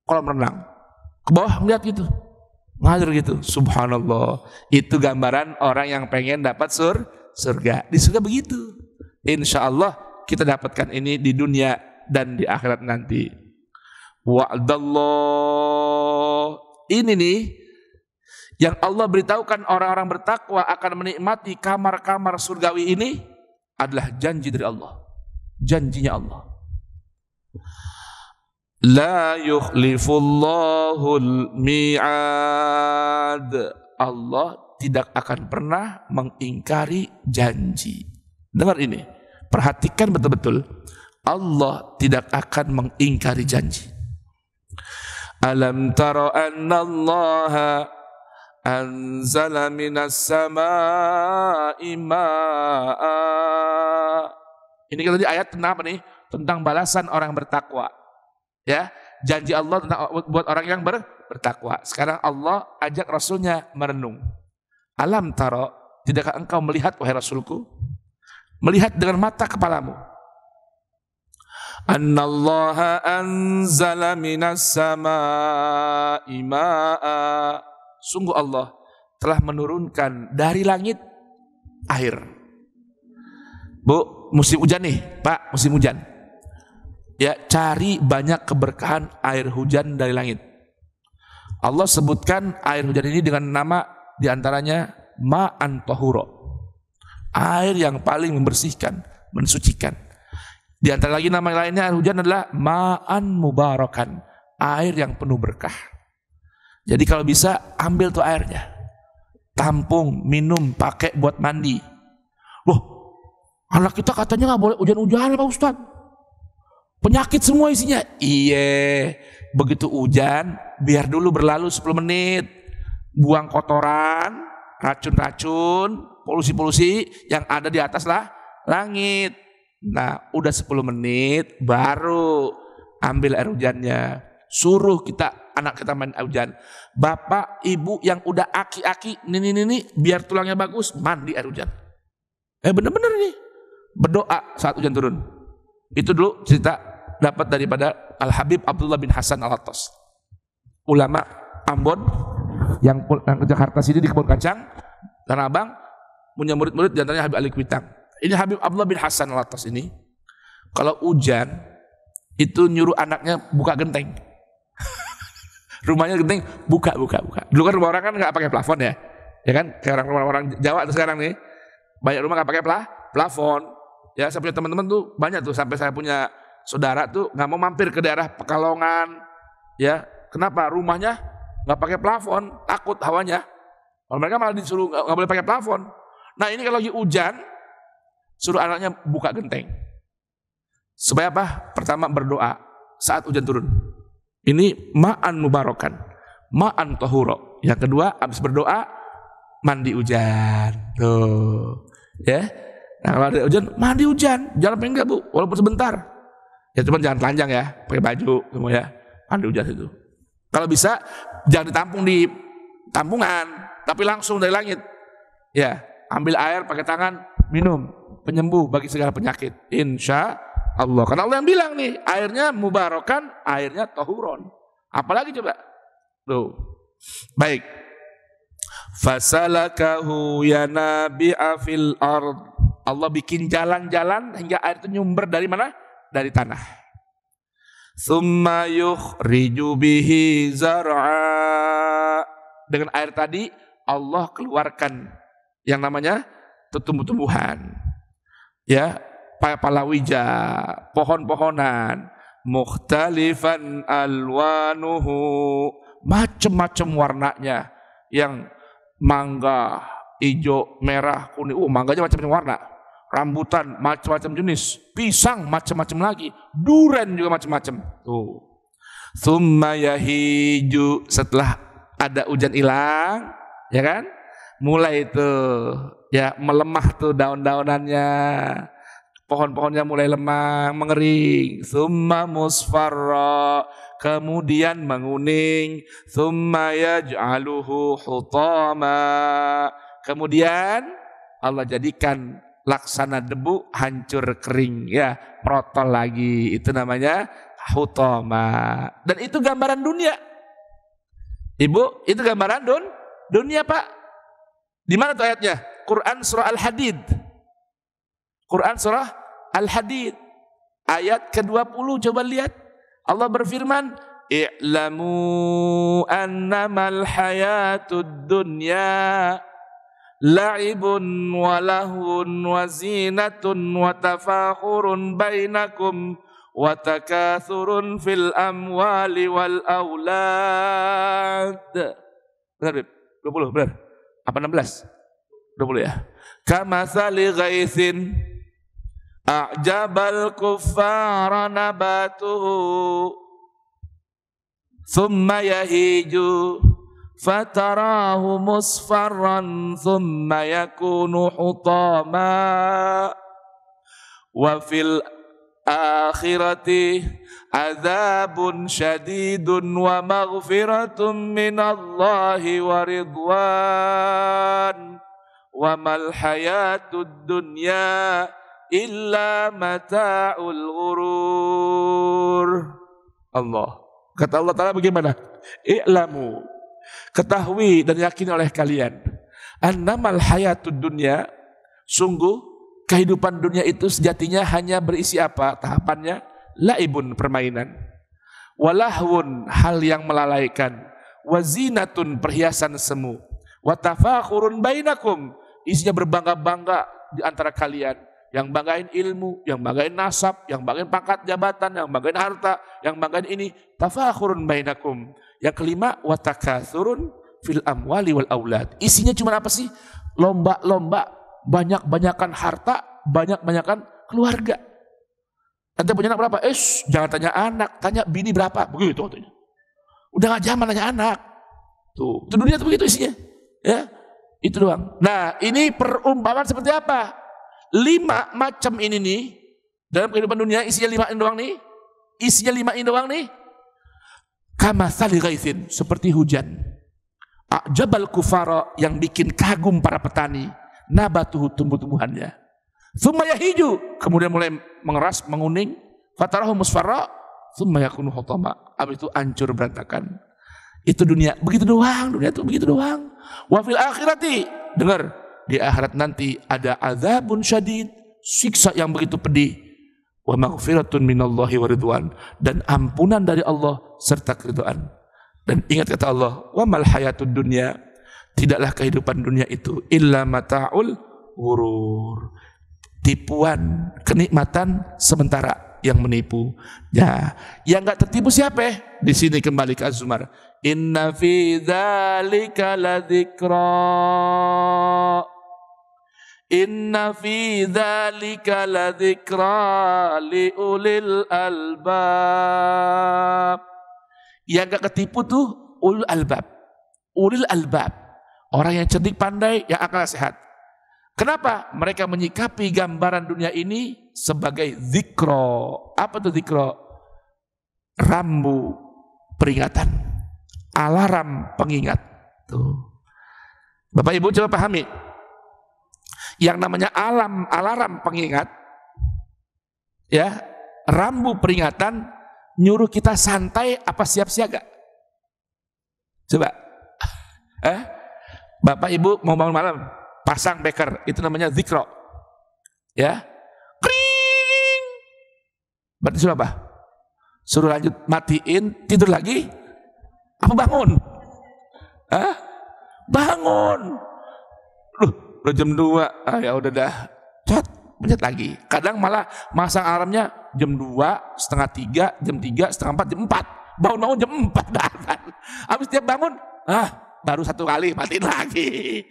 kolam renang. Ke bawah ngeliat gitu, ngalir gitu. Subhanallah. Itu gambaran orang yang pengen dapat surga. Di surga begitu. Insya Allah kita dapatkan ini di dunia dan di akhirat nanti. Wa'adallah. Ini nih yang Allah beritahukan orang-orang bertakwa akan menikmati kamar-kamar surgawi ini adalah janji dari Allah. Janjinya Allah. La yukhlifullahul mi'ad. Allah tidak akan pernah mengingkari janji. Dengar ini, perhatikan betul-betul. Allah tidak akan mengingkari janji. Alam tara anna Allah anzala minas samaa'i ma'a. Ini kan tadi ayat tentang apa nih? Tentang balasan orang bertakwa. Ya, janji Allah tentang buat orang yang bertakwa. Sekarang Allah ajak Rasulnya merenung. Alam tara, tidakkah engkau melihat wahai Rasulku? Melihat dengan mata kepalamu. Annallaha anzala minas samaa'i ma'a. Sungguh Allah telah menurunkan dari langit air. Bu, musim hujan nih, Pak, musim hujan. Ya, cari banyak keberkahan air hujan dari langit. Allah sebutkan air hujan ini dengan nama diantaranya ma'an tahuro, air yang paling membersihkan, mensucikan. Di antara lagi nama lainnya air hujan adalah ma'an mubarakan, air yang penuh berkah. Jadi kalau bisa ambil tuh airnya, tampung, minum, pakai buat mandi. Loh, anak kita katanya nggak boleh hujan-hujan Pak Ustadz, penyakit semua isinya. Iya, begitu hujan biar dulu berlalu 10 menit, buang kotoran, racun-racun, polusi-polusi yang ada di atas lah langit. Nah, udah 10 menit baru ambil air hujannya. Suruh kita, anak kita main air hujan. Bapak, ibu yang udah aki-aki, ini biar tulangnya bagus, mandi air hujan. Bener-bener nih, berdoa saat hujan turun. Itu dulu cerita dapat daripada Al-Habib Abdullah bin Hasan Al-Attas, ulama Ambon yang ke Jakarta sini di Kebun Kacang, Tanah Abang, punya murid-murid diantaranya Habib Ali Kuitang. Ini Habib Abdullah bin Hasan Al-Attas ini, kalau hujan itu nyuruh anaknya buka genteng. Rumahnya genteng, buka. Dulu kan rumah orang kan nggak pakai plafon ya kan? Kayak orang Jawa tuh sekarang nih, banyak rumah nggak pakai plafon. Ya, saya punya teman-teman tuh banyak tuh, sampai saya punya saudara tuh nggak mau mampir ke daerah Pekalongan. Ya, kenapa? Rumahnya nggak pakai plafon, takut hawanya. Kalau mereka malah disuruh nggak boleh pakai plafon. Nah, ini kalau lagi hujan, suruh anaknya buka genteng. Supaya apa? Pertama berdoa saat hujan turun. Ini ma'an mubarakan, ma'an tahuro. Yang kedua, habis berdoa mandi hujan. Tuh, ya. Nah, kalau ada hujan, mandi hujan. Jangan pengen enggak, Bu, walaupun sebentar. Ya cuma jangan telanjang ya, pakai baju semua ya. Mandi hujan itu. Kalau bisa jangan ditampung di tampungan, tapi langsung dari langit. Ya, ambil air pakai tangan, minum, penyembuh bagi segala penyakit. Insya Allah. Karena Allah yang bilang nih, airnya mubarakan, airnya tahuron. Apalagi coba? Tuh. Baik. Fasalakahu yanabi'a fil ard. Allah bikin jalan-jalan hingga air itu nyumber dari mana? Dari tanah. Tsumma yukhriju bihi zar'a. Dengan air tadi Allah keluarkan yang namanya tumbuh-tumbuhan. Ya, palawija, pohon-pohonan, mukhtalifan alwanuhu, macam-macam warnanya, yang mangga, hijau, merah, kuning, mangganya macam-macam warna, rambutan macam-macam jenis, pisang macam-macam lagi, durian juga macam-macam. Tuh. Tsumma yahiju, setelah ada hujan hilang, ya kan? Mulai itu ya melemah tuh daun-daunannya. Pohon-pohonnya mulai lemah, mengering. Tsumma musfarra, kemudian menguning. Tsumma yaj'aluhu hutama, kemudian Allah jadikan laksana debu, hancur kering ya, protol lagi. Itu namanya hutama. Dan itu gambaran dunia. Ibu, itu gambaran dunia, Pak. Di mana tuh ayatnya? Quran surah Al-Hadid. Quran surah Al-Hadid ayat ke-20, coba lihat. Allah berfirman, "I'lamu annamal hayatud dunya la'ibun wa lahun wa zinatun wa tafakhurun bainakum wa takathurun fil amwali wal aulad." Benar, 20, benar. Apa 16? 20 ya. Kamatsali ghaitsin a'jabal kuffara nabatuhu thumma yahiju fatarahu musfarran thumma yakunu hutama wa fil akhirati azabun syadidun wa maghfiratun minallahi wa ridwan wa mal hayatud dunya illa mata'ul ghurur. Allah. Kata Allah Ta'ala bagaimana? I'lamu, ketahui dan yakini oleh kalian, annamal hayatud dunya, sungguh kehidupan dunia itu sejatinya hanya berisi apa? Tahapannya laibun, permainan, walahwun, hal yang melalaikan, wazinatun, perhiasan semu, watafakhurun bainakum, isinya berbangga-bangga di antara kalian, yang banggain ilmu, yang banggain nasab, yang banggain pangkat jabatan, yang banggain harta, yang banggain ini, tafakhurun bainakum. Yang kelima, watakathurun fil amwali wal aulad, isinya cuma apa sih? Lomba-lomba, banyak-banyakan harta, banyak-banyakan keluarga. Anda punya anak berapa? Jangan tanya anak, tanya bini berapa, begitu katanya. Udah gak zaman tanya anak. Tuh, itu dunia tuh begitu isinya. Ya, itu doang. Nah, ini perumpamaan seperti apa? 5 macam ini nih dalam kehidupan dunia, isinya 5 ini doang nih. Isinya 5 ini doang nih. Kamatsali ghaitsin, seperti hujan. A'jabal kufara, yang bikin kagum para petani. Nabatuhu, tumbuh-tumbuhannya. Tsumma yahiju, kemudian mulai mengeras, menguning. Fatarahu musfarra, tsumma yakunu hutama. Habis itu hancur berantakan. Itu dunia, begitu doang. Dunia itu begitu doang. Wa fil akhirati, dengar, di akhirat nanti ada azabun syadid, siksa yang begitu pedih. Wa maghfiratun minallahi wa ridwan, dan ampunan dari Allah serta keridhaan. Dan ingat kata Allah, wa mal hayatud dunya, tidaklah kehidupan dunia itu illa mata'ul ghurur, tipuan, kenikmatan sementara yang menipu. Ya, yang enggak tertipu siapa? Di sini kembali ke Az-Zumar. Inna fi dzalika ladzikra. Inna fi dzalika ladzikra liulil albab. Yang gak ketipu tuh ulul albab. Ulil albab, orang yang cerdik, pandai, yang akal sehat. Kenapa? Mereka menyikapi gambaran dunia ini sebagai zikro. Apa tuh zikro? Rambu peringatan, alarm pengingat. Tuh. Bapak Ibu coba pahami. Yang namanya alarm pengingat, ya, rambu peringatan, nyuruh kita santai apa siap siaga? Coba, Bapak Ibu mau bangun malam, pasang beker, itu namanya zikro, ya, kring, berarti suruh apa? Suruh lanjut, matiin, tidur lagi, apa bangun? Bangun. Udah jam 2, ya udah dah, pencet lagi. Kadang malah masang alarmnya jam 2, setengah 3, jam 3, setengah 4, jam 4. Bangun-bangun jam 4 dah. Habis tiap bangun, baru 1 kali, matiin lagi.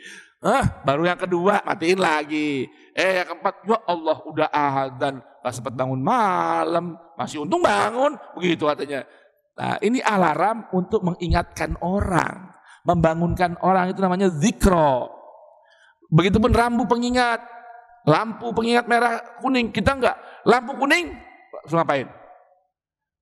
Baru yang kedua, matiin lagi. Yang keempat, ya Allah udah azan, gak sempat bangun malam, masih untung bangun, begitu katanya. Nah, ini alarm untuk mengingatkan orang, membangunkan orang, itu namanya zikro. Begitupun rambu pengingat, lampu pengingat merah, kuning, kita enggak. Lampu kuning, ngapain?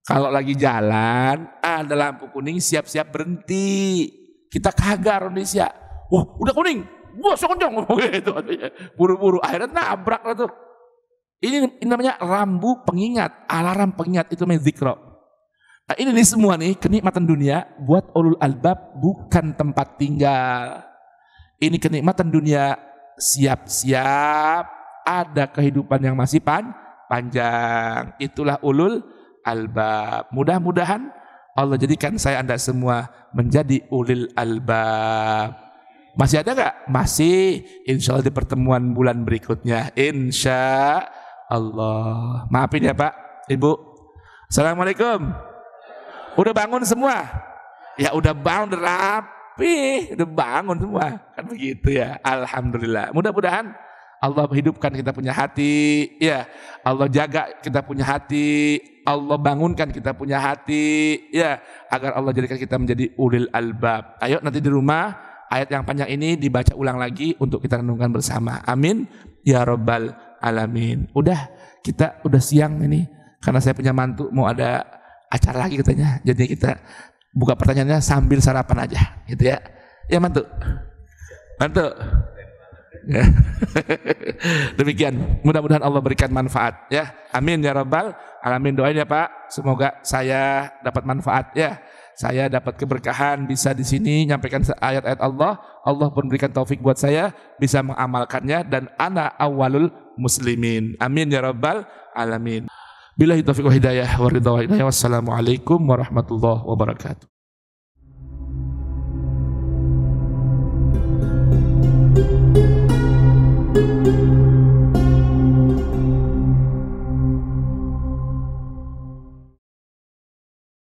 Kalau lagi jalan, ada lampu kuning, siap-siap berhenti. Kita kagar Indonesia. Wah, udah kuning, wah kencang, gitu. Buru-buru, akhirnya nabrak lah tuh. Ini namanya rambu pengingat, alarm pengingat, itu namanya zikro. Nah, ini nih semua nih kenikmatan dunia buat ulul albab, bukan tempat tinggal. Ini kenikmatan dunia, siap-siap ada kehidupan yang masih panjang. Itulah ulul albab. Mudah-mudahan Allah jadikan saya Anda semua menjadi ulil albab. Masih ada gak? Masih. Insya Allah di pertemuan bulan berikutnya. Insya Allah. Maafin ya Pak, Ibu. Assalamualaikum. Udah bangun semua? Ya udah bangun, rapi. Udah bangun semua. begitu ya. Alhamdulillah. Mudah-mudahan Allah hidupkan kita punya hati, ya. Allah jaga kita punya hati, Allah bangunkan kita punya hati, ya, agar Allah jadikan kita menjadi ulil albab. Ayo nanti di rumah ayat yang panjang ini dibaca ulang lagi untuk kita renungkan bersama. Amin ya rabbal alamin. Kita udah siang ini karena saya punya mantu mau ada acara lagi katanya. Jadi kita buka pertanyaannya sambil sarapan aja, gitu ya. Ya mantu. Mantu. Ya. Demikian, mudah-mudahan Allah berikan manfaat ya. Amin ya rabbal alamin. Doain ya Pak, semoga saya dapat manfaat ya. Saya dapat keberkahan bisa di sini nyampaikan ayat-ayat Allah. Allah pun berikan taufik buat saya bisa mengamalkannya dan ana awalul muslimin. Amin ya rabbal alamin. Billahi taufiq wa hidayah wa ridha wa hidayah. Wassalamualaikum warahmatullahi wabarakatuh.